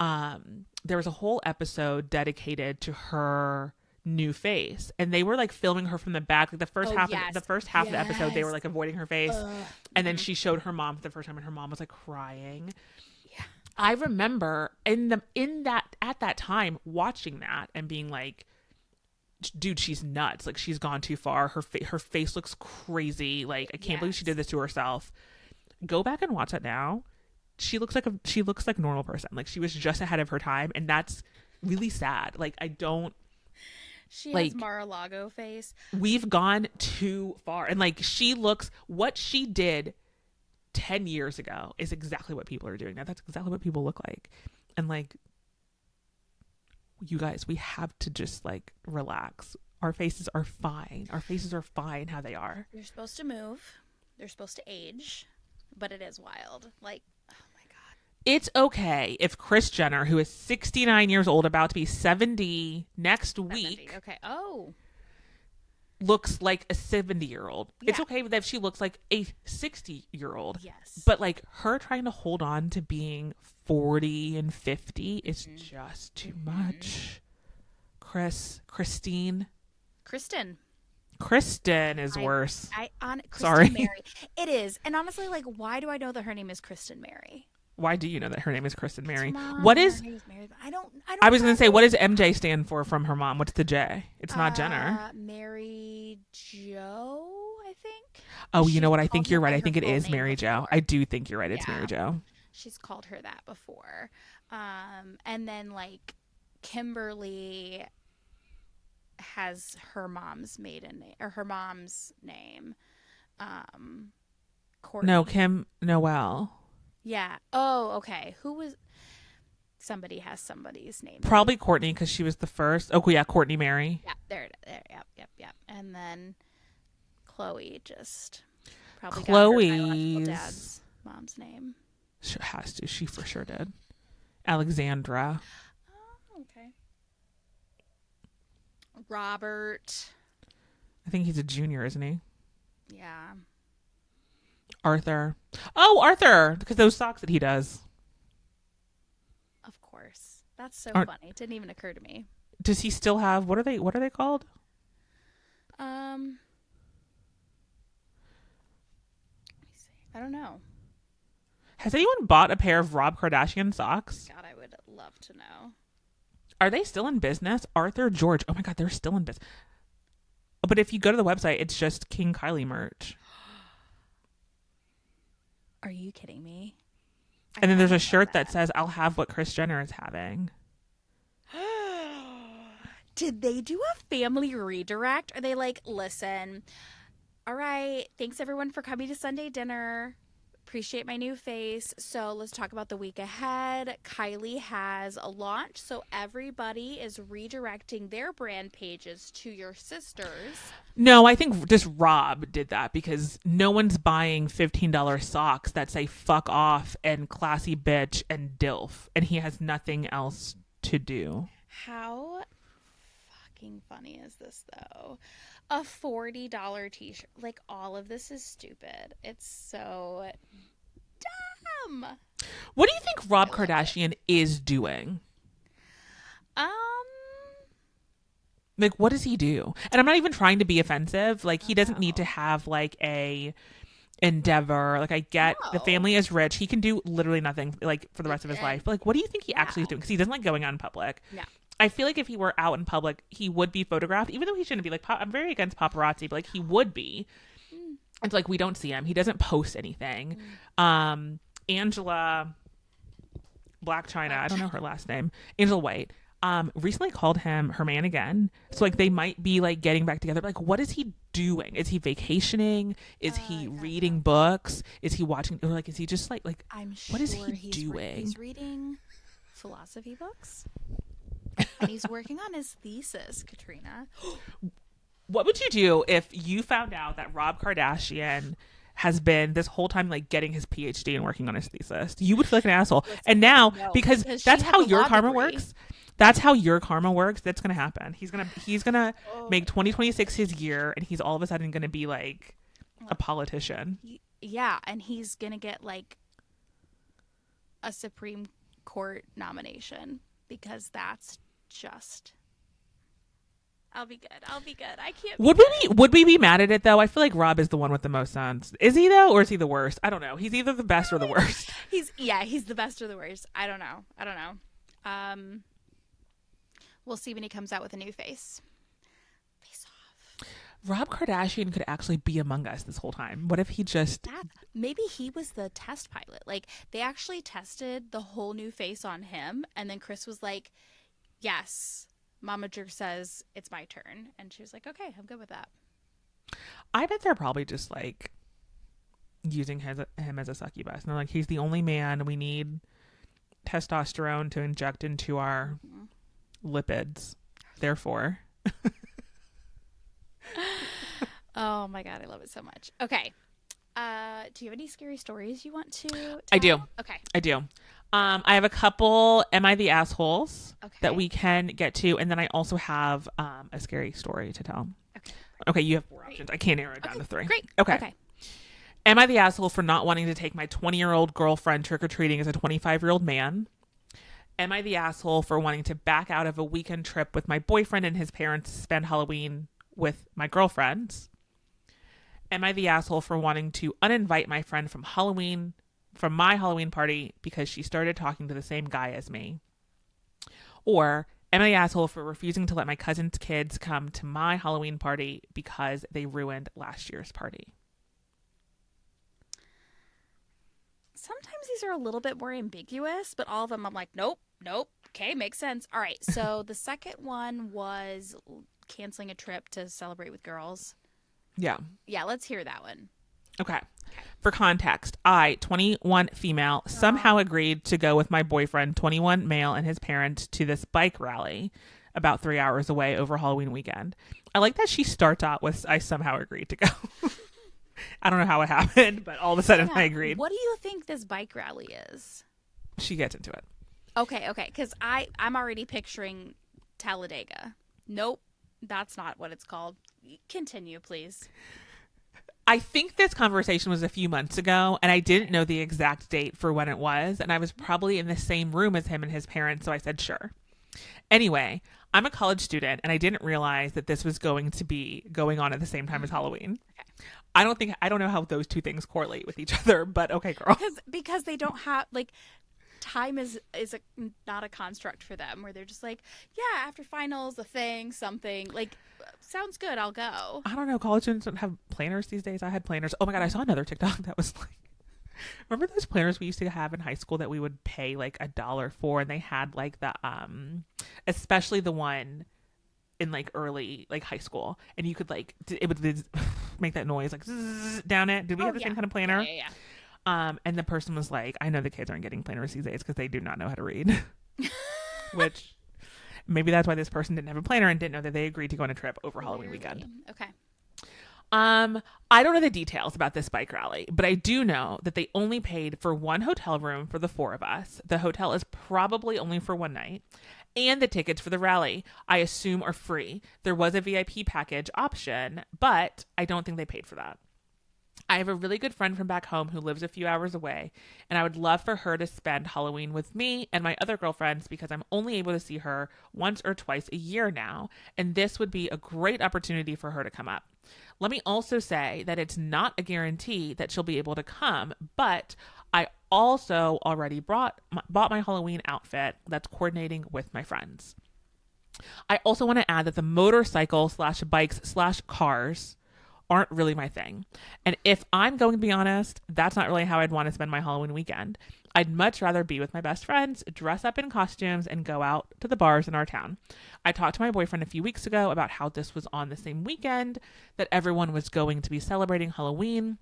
there was a whole episode dedicated to her new face, and they were like filming her from the back. Like the first half of yes. the first half of the episode, they were Yes. like avoiding her face, Ugh. and then she showed her mom for the first time, and her mom was like crying. Yeah. I remember at that time watching that and being like, dude, she's nuts. Like she's gone too far. Her face looks crazy. Like I can't believe she did this to herself. Go back and watch it now. She looks like a normal person. Like she was just ahead of her time, and that's really sad. Like I don't She like has Mar-a-Lago face. we've gone too far, and like she looks what she did 10 years ago is exactly what people are doing now. That's exactly what people look like. And like you guys, we have to just like relax. Our faces are fine. Our faces are fine how they are. They're supposed to move. They're supposed to age, but it is wild. Like, oh my god. It's okay if Kris Jenner, who is 69 years old, about to be 70 next week, 70. Okay. Oh. looks like a 70-year-old. Yeah. It's okay if she looks like a 60-year-old. Yes. But like her trying to hold on to being 40 and 50 is just too much. Kristen is worse. Kristen Sorry. Mary. It is. And honestly, like, why do I know that her name is Kristen Mary? Why do you know that her name is Kristen Mary? Mom, What is? her name is Mary, but I don't I was going know. to say, what does MJ stand for from her mom? What's the J? It's not Jenner. Mary Jo, I think. Oh, you know She's what? I called think her you're by right. I her think it full is name Mary Jo. before. I do think you're right. It's Yeah. Mary Jo. She's called her that before. And then like Kimberly has her mom's maiden name or her mom's name. Courtney. No, Kim Noel. Yeah. Oh, okay. Who was somebody has somebody's name. Probably Courtney because she was the first. Oh, yeah, Courtney Mary. Yeah, there. Yep. And then Chloe just probably got her biological dad's mom's name. She has to. She for sure did. Alexandra. Oh, okay. Robert. I think he's a junior, isn't he? Yeah. Arthur. Oh, Arthur, because those socks that he does. Of course. That's so Aren't- funny. It didn't even occur to me. Does he still have what are they called? Let me see. I don't know. Has anyone bought a pair of Rob Kardashian socks? God, I would love to know. Are they still in business? Arthur, George. Oh my God, they're still in business. But if you go to the website, it's just King Kylie merch. Are you kidding me? And then there's a shirt that says, I'll have what Kris Jenner is having. Did they do a family redirect? Are they like, listen, all right, thanks everyone for coming to Sunday dinner. Appreciate my new face. So let's talk about the week ahead. Kylie has a launch, so everybody is redirecting their brand pages to your sisters. No, I think just Rob did that because no one's buying $15 socks that say fuck off and classy bitch and DILF. And he has nothing else to do. How fucking funny is this, though? A $40 t-shirt. Like, all of this is stupid. It's so dumb. What do you think Rob Kardashian is doing? Like, what does he do? And I'm not even trying to be offensive. Like, he doesn't need to have like a endeavor. Like, I get the family is rich. He can do literally nothing like for the rest of his life. But like, what do you think he actually is doing? Because he doesn't like going out in public. No. I feel like if he were out in public, he would be photographed, even though he shouldn't be. Like, I'm very against paparazzi, but like he would be. It's like we don't see him. He doesn't post anything. Angela Black China, I don't know her last name. Angela White. Recently called him her man again. So like they might be like getting back together. Like, what is he doing? Is he vacationing? Is he reading books? Is he watching, or like is he just like I'm sure what is he doing? He's reading philosophy books. And he's working on his thesis, Katrina. What would you do if you found out that Rob Kardashian has been this whole time like getting his PhD and working on his thesis? You would feel like an asshole. And now because that's how your karma works. That's how your karma works. That's gonna happen. He's gonna make 2026 his year, and he's all of a sudden gonna be like a politician. Yeah, and he's gonna get like a Supreme Court nomination because that's just I'll be good. I'll be good. I can't be Would we good. be mad at it though? I feel like Rob is the one with the most sense. Is he though, or is he the worst? I don't know. He's either the best or the worst. He's the best or the worst. I don't know. I don't know. We'll see when he comes out with a new face. Face off. Rob Kardashian could actually be among us this whole time. What if he just That maybe he was the test pilot. Like they actually tested the whole new face on him, and then Chris was like, "Yes, Mama Jerk says it's my turn," and she was like, "Okay, I'm good with that." I bet they're probably just like using him as a succubus. And they're like, he's the only man we need testosterone to inject into our lipids. Therefore, Oh my god, I love it so much. Okay. Do you have any scary stories you want to tell? I do. Okay. I do. I have a couple Am I the Assholes Okay. that we can get to. And then I also have a scary story to tell. Okay. Okay, you have 4 options. I can't narrow it down to 3. Great. Okay. Am I the asshole for not wanting to take my 20-year-old girlfriend trick-or-treating as a 25-year-old man? Am I the asshole for wanting to back out of a weekend trip with my boyfriend and his parents to spend Halloween with my girlfriends? Am I the asshole for wanting to uninvite my friend from my Halloween party because she started talking to the same guy as me? Or am I the asshole for refusing to let my cousin's kids come to my Halloween party because they ruined last year's party? Sometimes these are a little bit more ambiguous, but all of them I'm like, nope, nope. Okay, makes sense. All right. So the second one was canceling a trip to celebrate with girls. Yeah. Yeah, let's hear that one. Okay. For context, I, 21 female, somehow agreed to go with my boyfriend, 21 male, and his parents to this bike rally about 3 hours away over Halloween weekend. I like that she starts out with, I somehow agreed to go. I don't know how it happened, but all of a sudden I agreed. What do you think this bike rally is? She gets into it. Okay, because I'm already picturing Talladega. Nope, that's not what it's called. Continue, please. I think this conversation was a few months ago, and I didn't know the exact date for when it was, and I was probably in the same room as him and his parents, so I said sure. Anyway, I'm a college student, and I didn't realize that this was going to be going on at the same time as Halloween. Okay. I don't know how those two things correlate with each other, but okay, girl. Because they don't have like time is not a construct for them where they're just like, yeah, after finals, a thing, something like sounds good, I'll go. I don't know. College students don't have planners these days. I had planners. Oh my god, I saw another TikTok that was like, remember those planners we used to have in high school that we would pay like $1 for, and they had like the especially the one in like early like high school, and you could like it would make that noise like zzz, down it. Did we have the same kind of planner? Yeah. And the person was like, I know the kids aren't getting planners these days because they do not know how to read. Which maybe that's why this person didn't have a planner and didn't know that they agreed to go on a trip over Halloween weekend. Okay. I don't know the details about this bike rally, but I do know that they only paid for one hotel room for the 4 of us. The hotel is probably only for one night. And the tickets for the rally, I assume, are free. There was a VIP package option, but I don't think they paid for that. I have a really good friend from back home who lives a few hours away, and I would love for her to spend Halloween with me and my other girlfriends because I'm only able to see her once or twice a year now, and this would be a great opportunity for her to come up. Let me also say that it's not a guarantee that she'll be able to come, but I also already bought my Halloween outfit that's coordinating with my friends. I also want to add that the motorcycle / bikes / cars aren't really my thing. And if I'm going to be honest, that's not really how I'd want to spend my Halloween weekend. I'd much rather be with my best friends, dress up in costumes, and go out to the bars in our town. I talked to my boyfriend a few weeks ago about how this was on the same weekend that everyone was going to be celebrating Halloween,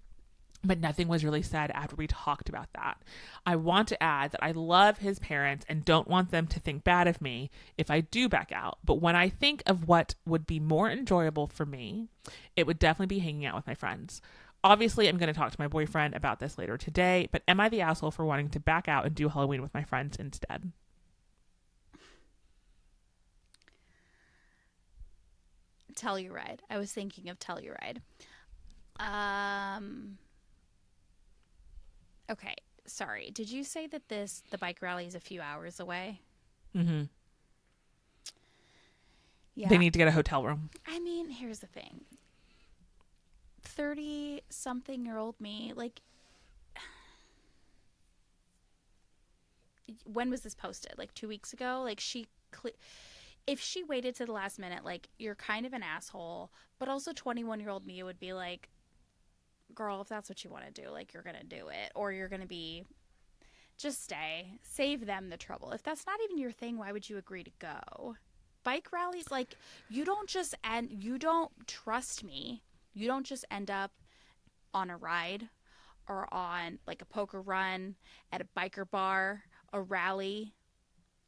but nothing was really said after we talked about that. I want to add that I love his parents and don't want them to think bad of me if I do back out. But when I think of what would be more enjoyable for me, it would definitely be hanging out with my friends. Obviously, I'm going to talk to my boyfriend about this later today, but am I the asshole for wanting to back out and do Halloween with my friends instead? Telluride. I was thinking of Telluride. Okay, sorry. Did you say that the bike rally is a few hours away? Mm-hmm. They Yeah. need to get a hotel room. I mean, here's the thing. 30 something year old me, like, when was this posted? Like 2 weeks ago? Like, if she waited to the last minute, like, you're kind of an asshole. But also, 21-year-old me would be like, girl, if that's what you want to do, like, you're going to do it. Or you're going to be, just stay. Save them the trouble. If that's not even your thing, why would you agree to go? Bike rallies, like, you don't trust me. You don't just end up on a ride or on like a poker run at a biker bar, a rally.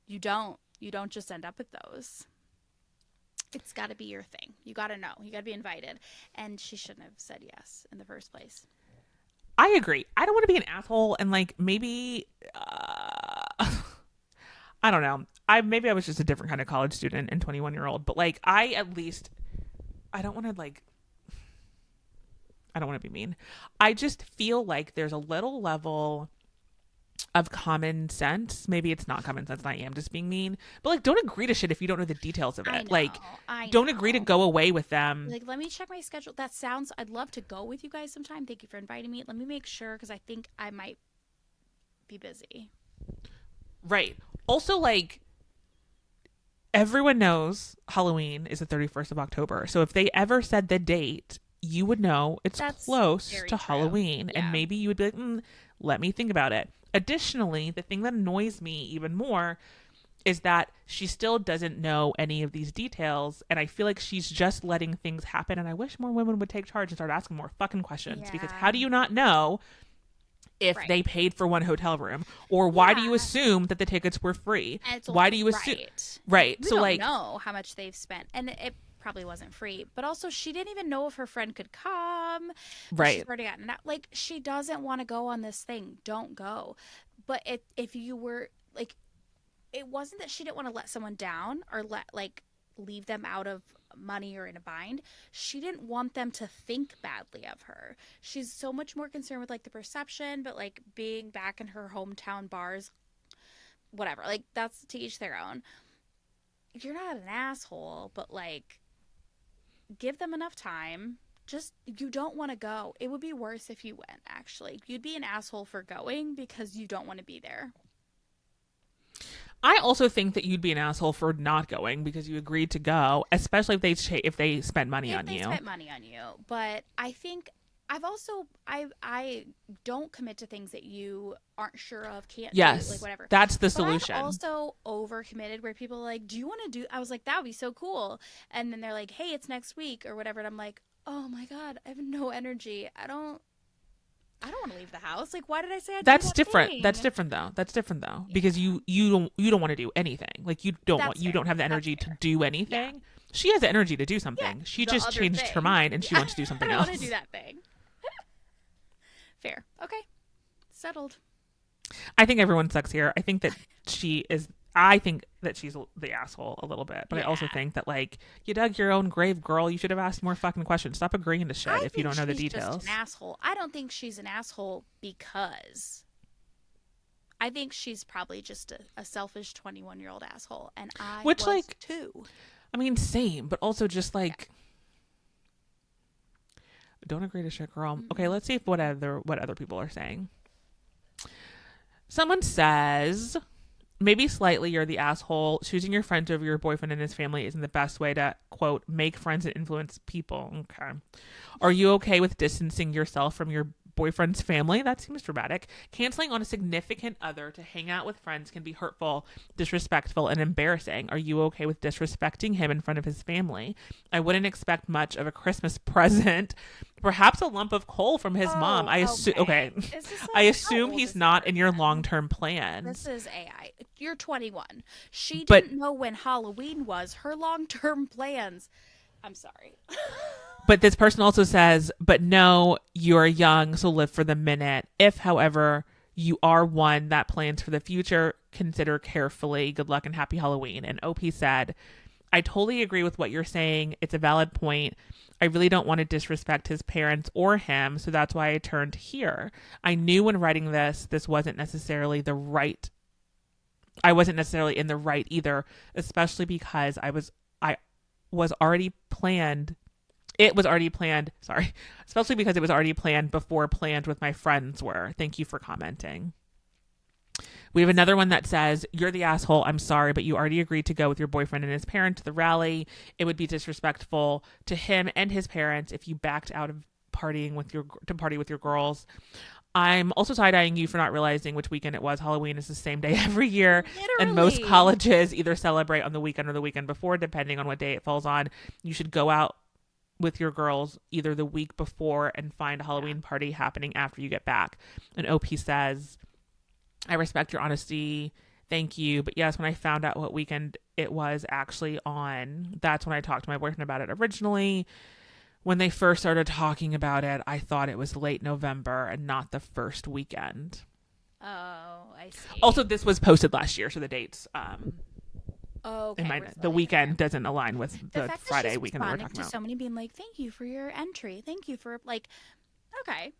You don't just end up at those. It's got to be your thing. You got to know. You got to be invited. And she shouldn't have said yes in the first place. I agree. I don't want to be an asshole and like maybe I don't know. I was just a different kind of college student and 21-year-old, but like I at least I don't want to like I don't want to be mean. I just feel like there's a little level of common sense. Maybe it's not common sense and I am just being mean. But like don't agree to shit if you don't know the details of I it. know. Like I don't agree to know. go away with them. Like, let me check my schedule. I'd love to go with you guys sometime. Thank you for inviting me. Let me make sure because I think I might be busy. Right. Also like everyone knows Halloween is the 31st of October. So if they ever said the date, you would know it's That's close very to true. Halloween. And Yeah. maybe you would be like, let me think about it. Additionally, the thing that annoys me even more is that she still doesn't know any of these details. And I feel like she's just letting things happen. And I wish more women would take charge and start asking more fucking questions. Because how Yeah. do you not know if Right. they paid for one hotel room? Or why do you Yeah. assume that the tickets were free? And it's Why do you assume? right. Right. We So don't like, know how much they've spent, and it probably wasn't free. But also, she didn't even know if her friend could come. But she's right. already gotten out. Like, she doesn't want to go on this thing. Don't go. But if you were like, it wasn't that she didn't want to let someone down or leave them out of money or in a bind. She didn't want them to think badly of her. She's so much more concerned with like the perception, but like being back in her hometown bars, whatever. Like, that's to each their own. You're not an asshole, but like, give them enough time. Just, you don't want to go. It would be worse if you went, actually. You'd be an asshole for going because you don't want to be there. I also think that you'd be an asshole for not going because you agreed to go, especially if they spent money If on they you. spent money on you. But I think I don't commit to things that you aren't sure of, can't do, like Yes, whatever. that's the But I've solution. also overcommitted where people are like, do you want to do, I was like, that would be so cool. And then they're like, hey, it's next week or whatever. And I'm like, oh my God, I have no energy. I don't want to leave the house. Like, why did I say I'd do That's that different. thing? That's different though. That's different though Yeah. because you don't want to do anything. Like That's you fair. don't have the That's energy to fair. do Yeah. anything. She has the energy to do Yeah. something. She The just other changed her thing. mind and she Yeah. wants to do I something don't else. want to do that thing. Fair. Okay. Settled. I think everyone sucks here. I think that she is. I think that she's the asshole a little bit, but I also Yeah. think that like you dug your own grave, girl. You should have asked more fucking questions. Stop agreeing to shit I if you think don't know the she's just details. an asshole. I don't think she's an asshole because I think she's probably just a selfish 21-year-old asshole, and I Which, was like, too. I mean, same, but also just Yeah. like don't agree to shit, girl. Okay, Mm-mm. let's see if what other people are saying. Someone says maybe slightly you're the asshole. Choosing your friend over your boyfriend and his family isn't the best way to quote make friends and influence people. Okay. Are you okay with distancing yourself from your boyfriend's family? That seems dramatic. Canceling on a significant other to hang out with friends can be hurtful, disrespectful, and embarrassing. Are you okay with disrespecting him in front of his family? I wouldn't expect much of a Christmas present. Perhaps a lump of coal from his mom. I assume. Okay. Is this I how assume old he's is not the in your person? long-term plans. This is AI. You're 21. She But didn't know when Halloween was. Her long-term plans. I'm sorry. But this person also says, but no, you're young, so live for the minute. If, however, you are one that plans for the future, consider carefully. Good luck and happy Halloween. And OP said, I totally agree with what you're saying. It's a valid point. I really don't want to disrespect his parents or him, so that's why I turned here. I knew when writing this wasn't necessarily the right. I wasn't necessarily in the right either, especially because I was already planned. It was already planned. Sorry. Especially because it was already planned before planned with my friends were. Thank you for commenting. We have another one that says, "You're the asshole. I'm sorry, but you already agreed to go with your boyfriend and his parent to the rally. It would be disrespectful to him and his parents if you backed out of partying with your to party with your girls. I'm also side-eyeing you for not realizing which weekend it was. Halloween is the same day every year, and most Literally. colleges either celebrate on the weekend or the weekend before, depending on what day it falls on. You should go out with your girls either the week before and find a Halloween party happening after you get back." And OP says, "I respect your honesty. Thank you. But yes, when I found out what weekend it was actually on, that's when I talked to my boyfriend about it originally. When they first started talking about it, I thought it was late November and not the first weekend." Oh, I see. Also, this was posted last year, so the dates, Oh, okay. the weekend doesn't align with The the fact that Friday she's weekend that we're responding talking to about. somebody being like, "Thank you for your entry. Thank you for like," okay,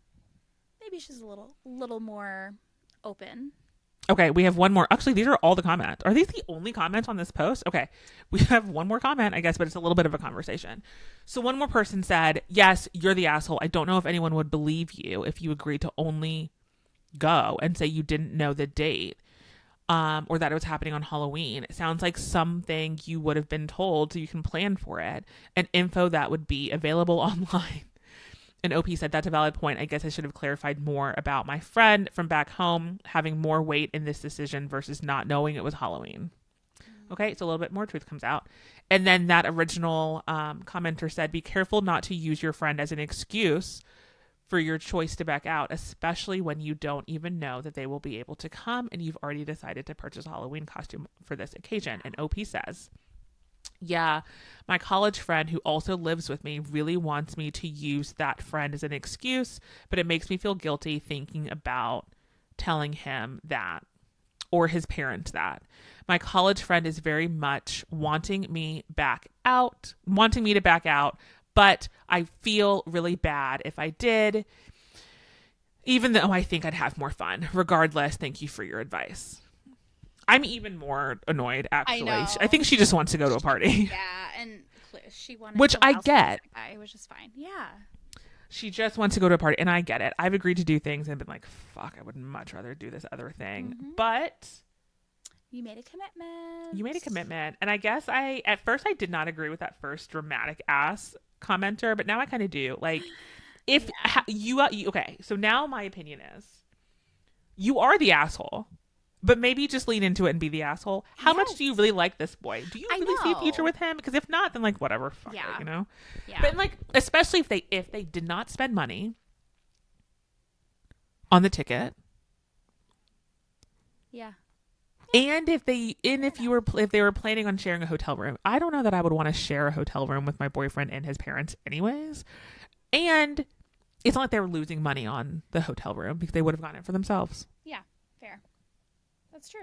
maybe she's a little more open. Okay, we have one more. Actually, these are all the comments. Are these the only comments on this post? Okay, we have one more comment, I guess, but it's a little bit of a conversation. So one more person said, "Yes, you're the asshole. I don't know if anyone would believe you if you agreed to only go and say you didn't know the date, or that it was happening on Halloween. It sounds like something you would have been told so you can plan for it, and info that would be available online." And OP said, "That's a valid point. I guess I should have clarified more about my friend from back home having more weight in this decision versus not knowing it was Halloween." Okay, so a little bit more truth comes out. And then that original commenter said, "Be careful not to use your friend as an excuse for your choice to back out, especially when you don't even know that they will be able to come and you've already decided to purchase a Halloween costume for this occasion." And OP says, "Yeah, my college friend who also lives with me really wants me to use that friend as an excuse, but it makes me feel guilty thinking about telling him that or his parents that. My college friend is very much wanting me to back out, but I feel really bad if I did, even though I think I'd have more fun. Regardless, thank you for your advice." I'm even more annoyed, actually. know. I think she just wants to go to a party. Yeah, and she wanted, Which to I allow get. the guy, which is fine. Yeah. She just wants to go to a party, and I get it. I've agreed to do things and been like, fuck, I would much rather do this other thing. Mhm. But You made a commitment. you made a commitment. And I guess at first I did not agree with that first dramatic ass commenter, but now I kind of do. Like, if okay, so now my opinion is you are the asshole. But maybe just lean into it and be the asshole. How much do you really like this boy? Do you really see a future with him? Because if not, then like whatever, fuck it, you know. Yeah. But like, especially if they did not spend money on the ticket, Yeah. and if they were planning on sharing a hotel room, I don't know that I would want to share a hotel room with my boyfriend and his parents, anyways. And it's not like they were losing money on the hotel room because they would have gotten it for themselves. Yeah. Fair. That's true.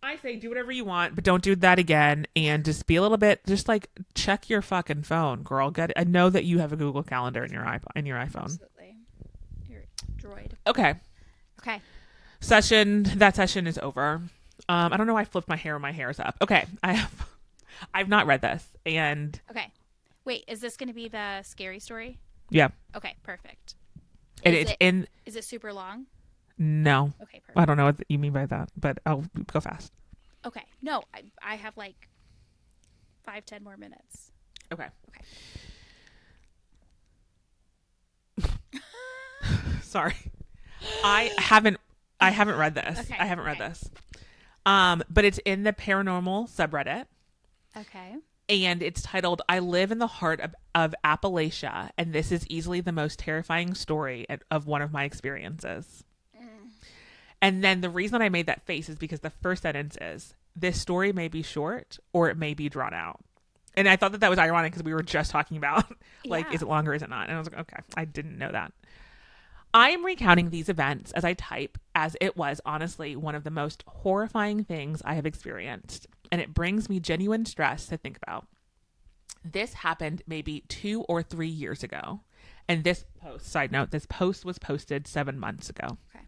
I say do whatever you want, but don't do that again. And just be a little bit, just like check your fucking phone, girl. I know that you have a Google Calendar in your iPhone. Absolutely. Your droid. Okay. Okay. That session is over. I don't know why I flipped my hair when my hair is up. Okay. I've not read this. And Okay. Wait, is this going to be the scary story? yeah. Okay, perfect. Is it super long? No. Okay, perfect. I don't know what you mean by that, but I'll go fast. Okay. No, I have like 5-10 more minutes. Okay. Sorry. I haven't read this. Okay, I haven't read this. But it's in the paranormal subreddit. Okay. And it's titled, "I live in the heart of Appalachia, and this is easily the most terrifying story of one of my experiences." And then the reason I made that face is because the first sentence is, "This story may be short or it may be drawn out." And I thought that was ironic because we were just talking about, like, is it long or is it not? And I was like, okay, I didn't know that. I am recounting these events as I type, as it was honestly one of the most horrifying things I have experienced. And it brings me genuine stress to think about. This happened maybe 2 or 3 years ago. And this post, side note, this post was posted 7 months ago. Okay.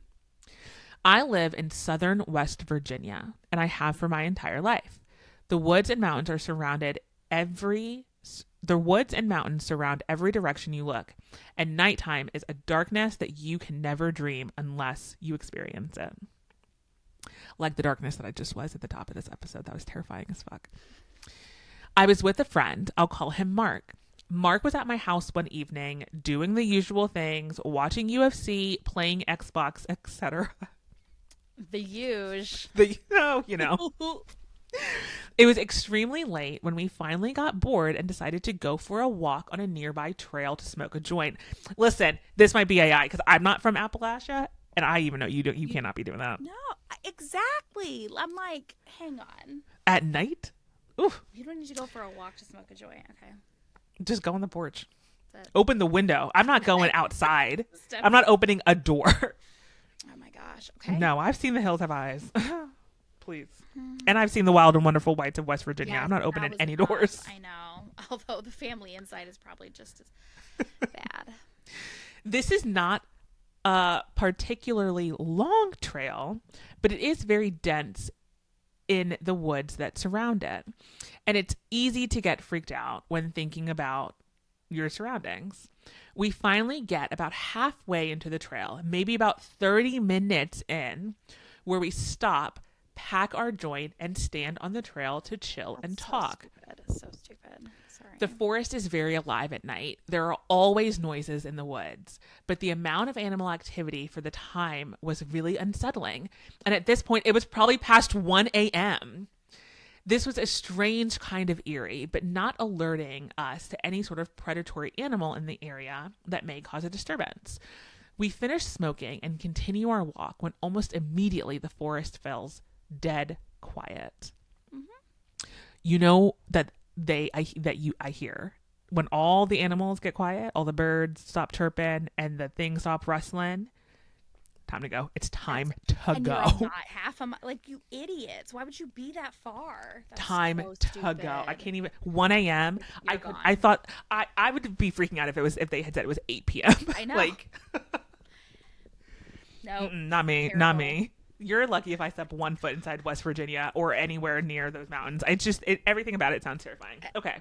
I live in southern West Virginia, and I have for my entire life. The woods and mountains are surrounded the woods and mountains surround every direction you look, and nighttime is a darkness that you can never dream unless you experience it. Like the darkness that I just was at the top of this episode. That was terrifying as fuck. I was with a friend. I'll call him Mark. Mark was at my house one evening doing the usual things, watching UFC, playing Xbox, etc. The huge. It was extremely late when we finally got bored and decided to go for a walk on a nearby trail to smoke a joint. Listen, this might be AI because I'm not from Appalachia, and I even know you cannot be doing that. No, exactly. I'm like, hang on. At night? Oof. You don't need to go for a walk to smoke a joint. Okay. Just go on the porch. Open the window. I'm not going outside. I'm not Definitely. opening a door. Oh my gosh. Okay. No, I've seen The Hills Have Eyes. Please. And I've seen The Wild and Wonderful Whites of West Virginia. Yes, I'm not that opening was any not- doors. I know. Although the family inside is probably just as bad. This is not a particularly long trail, but it is very dense in the woods that surround it. And it's easy to get freaked out when thinking about your surroundings. We finally get about halfway into the trail, maybe about 30 minutes in, where we stop, pack our joint, and stand on the trail to chill and talk. So stupid. Sorry. The forest is very alive at night. There are always noises in the woods, but the amount of animal activity for the time was really unsettling. And at this point, it was probably past 1 a.m. This was a strange kind of eerie, but not alerting us to any sort of predatory animal in the area that may cause a disturbance. We finish smoking and continue our walk when almost immediately the forest feels dead quiet. Mm-hmm. You know that I hear when all the animals get quiet, all the birds stop chirping and the things stop rustling. Time to go. It's time to and go. You're not half a mile. Like, you idiots. Why would you be that far? That's Time so to stupid. go. I can't even. 1 a.m. You're gone. I thought I would be freaking out if they had said it was 8 p.m. I know. Like, no, not me. terrible. Not me. You're lucky if I step 1 foot inside West Virginia or anywhere near those mountains. It's just everything about it sounds terrifying. Okay.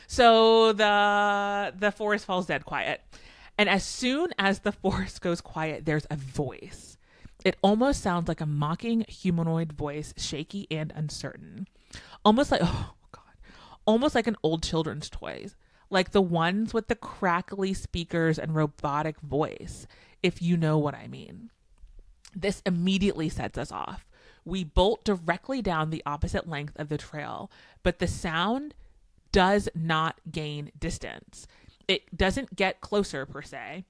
So the forest falls dead quiet. And as soon as the forest goes quiet, there's a voice. It almost sounds like a mocking humanoid voice, shaky and uncertain. Almost like, oh God, almost like an old children's toys. Like the ones with the crackly speakers and robotic voice, if you know what I mean. This immediately sets us off. We bolt directly down the opposite length of the trail, but the sound does not gain distance. It doesn't get closer per se,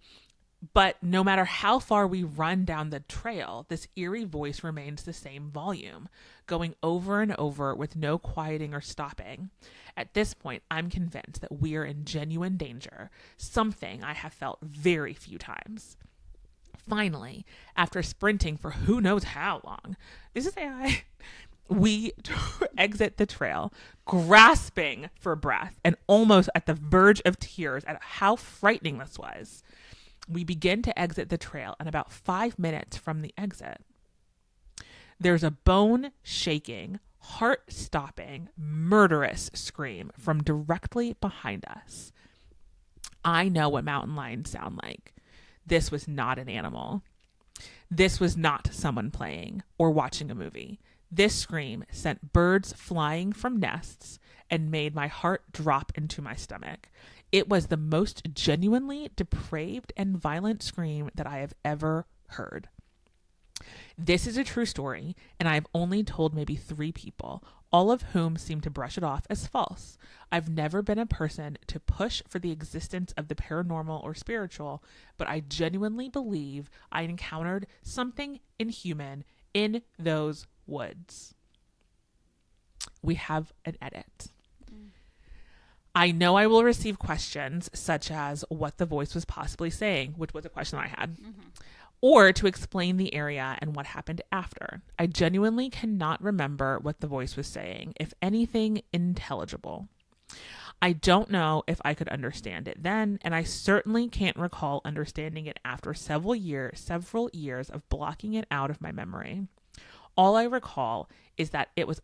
but no matter how far we run down the trail, this eerie voice remains the same volume, going over and over with no quieting or stopping. At this point, I'm convinced that we're in genuine danger, something I have felt very few times. Finally, after sprinting for who knows how long, this is AI, we exit the trail, grasping for breath and almost at the verge of tears at how frightening this was. We begin to exit the trail, and about 5 minutes from the exit, there's a bone-shaking, heart-stopping, murderous scream from directly behind us. I know what mountain lions sound like. This was not an animal. This was not someone playing or watching a movie. This scream sent birds flying from nests and made my heart drop into my stomach. It was the most genuinely depraved and violent scream that I have ever heard. This is a true story, and I have only told maybe 3 people, all of whom seem to brush it off as false. I've never been a person to push for the existence of the paranormal or spiritual, but I genuinely believe I encountered something inhuman in those woods. We have an edit. I know I will receive questions such as what the voice was possibly saying, which was a question I had, or to explain the area and what happened after. I genuinely cannot remember what the voice was saying, if anything intelligible. I don't know if I could understand it then, and I certainly can't recall understanding it after several years of blocking it out of my memory. All I recall is that it was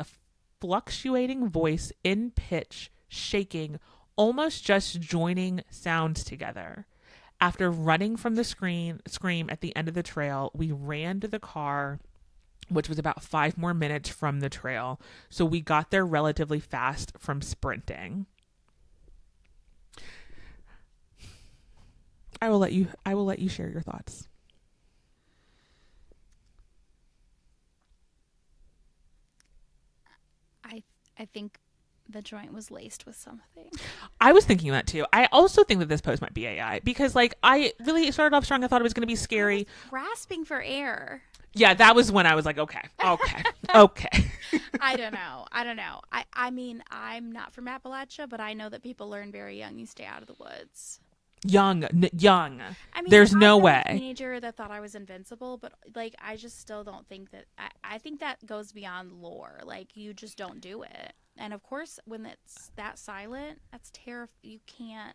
fluctuating voice in pitch, shaking, almost just joining sounds together. After running from the scream at the end of the trail, we ran to the car, which was about 5 more minutes from the trail. So we got there relatively fast from sprinting. I will let you share your thoughts. I think the joint was laced with something. I was thinking that too. I also think that this post might be AI because, like, I really started off strong. I thought it was going to be scary. Grasping for air. Yeah, that was when I was like, okay. Okay. I don't know. I mean, I'm not from Appalachia, but I know that people learn very young. You stay out of the woods. Young. I mean, There's no I'm way. a teenager that thought I was invincible, but like, I just still don't think that. I think that goes beyond lore. Like, you just don't do it. And of course, when it's that silent, that's terrifying. You can't.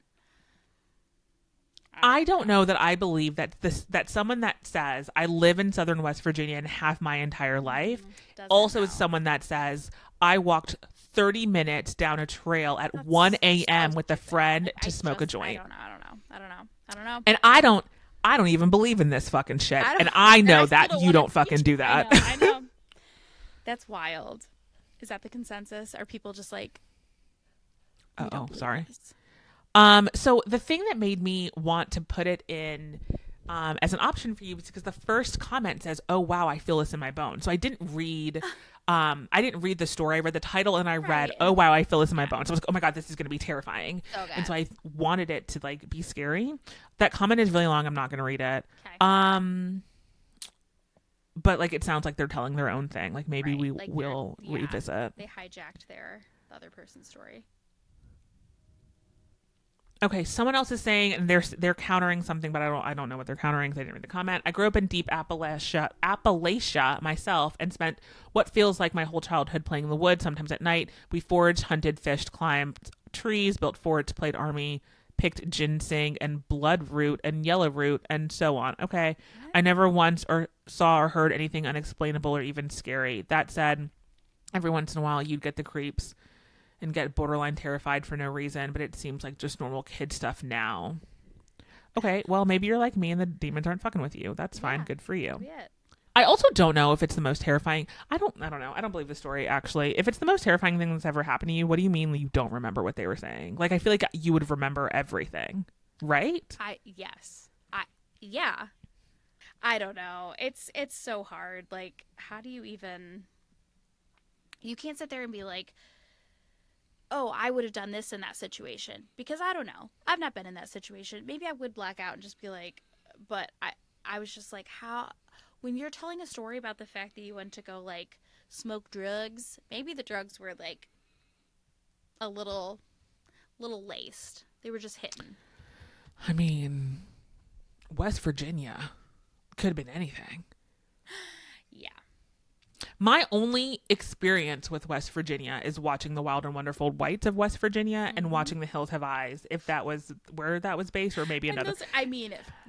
I don't know that I believe that someone that says I live in southern West Virginia and have my entire life also is someone that says I walked 30 minutes down a trail at 1 a.m. with a friend to smoke a joint. I don't know. And I don't even believe in this fucking shit. And I know that you don't fucking do that. I know. That's wild. Is that the consensus? Are people just like, oh, sorry. So the thing that made me want to put it in as an option for you was because the first comment says, "Oh wow, I feel this in my bones." So I didn't read the story. I read the title and I read, "Oh wow, I feel this in my bones." So I was like, "Oh my god, this is going to be terrifying." Okay. And so I wanted it to like be scary. That comment is really long. I'm not going to read it. Okay. But like it sounds like they're telling their own thing. Like maybe we like will revisit. They hijacked the other person's story. Okay, someone else is saying, and they're countering something, but I don't know what they're countering because I didn't read the comment. I grew up in deep Appalachia myself, and spent what feels like my whole childhood playing in the woods. Sometimes at night, we foraged, hunted, fished, climbed trees, built forts, played army, picked ginseng and bloodroot and yellow root, and so on. Okay, I never once saw or heard anything unexplainable or even scary. That said, every once in a while, you'd get the creeps and get borderline terrified for no reason, but it seems like just normal kid stuff now. Okay, well, maybe you're like me and the demons aren't fucking with you. That's fine. Good for you. I also don't know if it's the most terrifying. I don't know. I don't believe the story, actually. If it's the most terrifying thing that's ever happened to you, what do you mean you don't remember what they were saying? Like, I feel like you would remember everything, right? Yeah. I don't know. It's so hard. Like, how do you even... You can't sit there and be like, oh, I would have done this in that situation. Because I don't know. I've not been in that situation. Maybe I would black out and just be like, but I was just like, how... When you're telling a story about the fact that you went to go, like, smoke drugs, maybe the drugs were, like, a little laced. They were just hitting. I mean, West Virginia could have been anything. Yeah. My only experience with West Virginia is watching The Wild and Wonderful Whites of West Virginia and watching The Hills Have Eyes, if that was where that was based, or maybe another.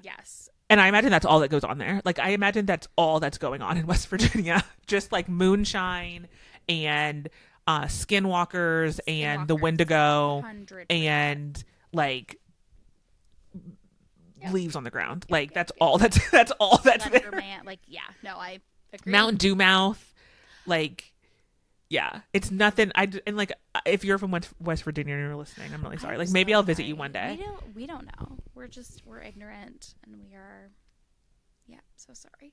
Yes. And I imagine that's all that goes on there. Like, I imagine that's all that's going on in West Virginia. Just like moonshine and skinwalkers and the Wendigo 100%. And like leaves on the ground. Like that's all that's there. Man, like, yeah, no, I agree. Mount Dewmouth, like, yeah, it's nothing. And like, if you're from West Virginia and you're listening, I'm really sorry. Like, maybe I'll visit you one day. We don't know. We're ignorant, and we are, yeah, so sorry.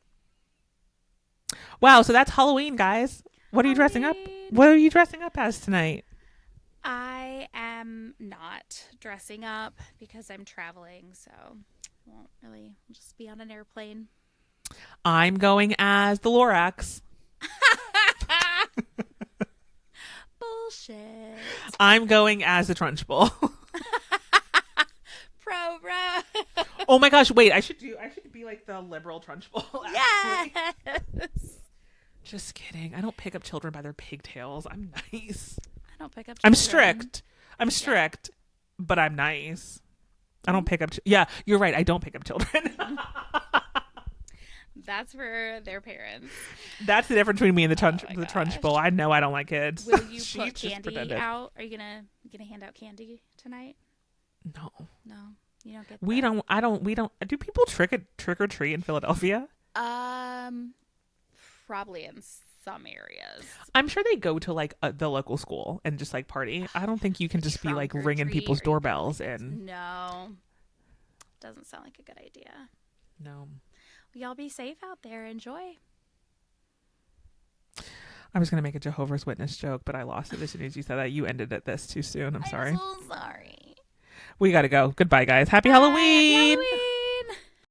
Wow, so that's Halloween, guys. What are you dressing up? What are you dressing up as tonight? I am not dressing up because I'm traveling, so won't really just be on an airplane. I'm going as the Lorax. Bullshit. I'm going as the Trunchbull. Bro. Oh my gosh, wait, I should be like the liberal Trunchbull. Yes. Just kidding. I don't pick up children by their pigtails. I'm nice. I don't pick up children. I'm strict, but I'm nice. I don't pick up yeah, you're right. I don't pick up children. That's for their parents. That's the difference between me and the Oh my Trunchbull. gosh. I know I don't like kids. Will you She put just candy pretended. out? Are you gonna hand out candy tonight? No, No, you don't get we that. don't. I don't. We don't. Do people trick or treat in Philadelphia? Um, Probably in some areas. I'm sure they go to like the local school and just like party. I don't think you can just be like Trunk or ringing treat, people's or you can, doorbells like, and no, doesn't sound like a good idea. no. Y'all be safe out there. Enjoy. I was gonna make a Jehovah's Witness joke, but I lost it as soon as you said that. You ended it this too soon. I'm sorry. so sorry. We gotta go. Goodbye, guys. Happy Bye. Halloween. Happy Halloween.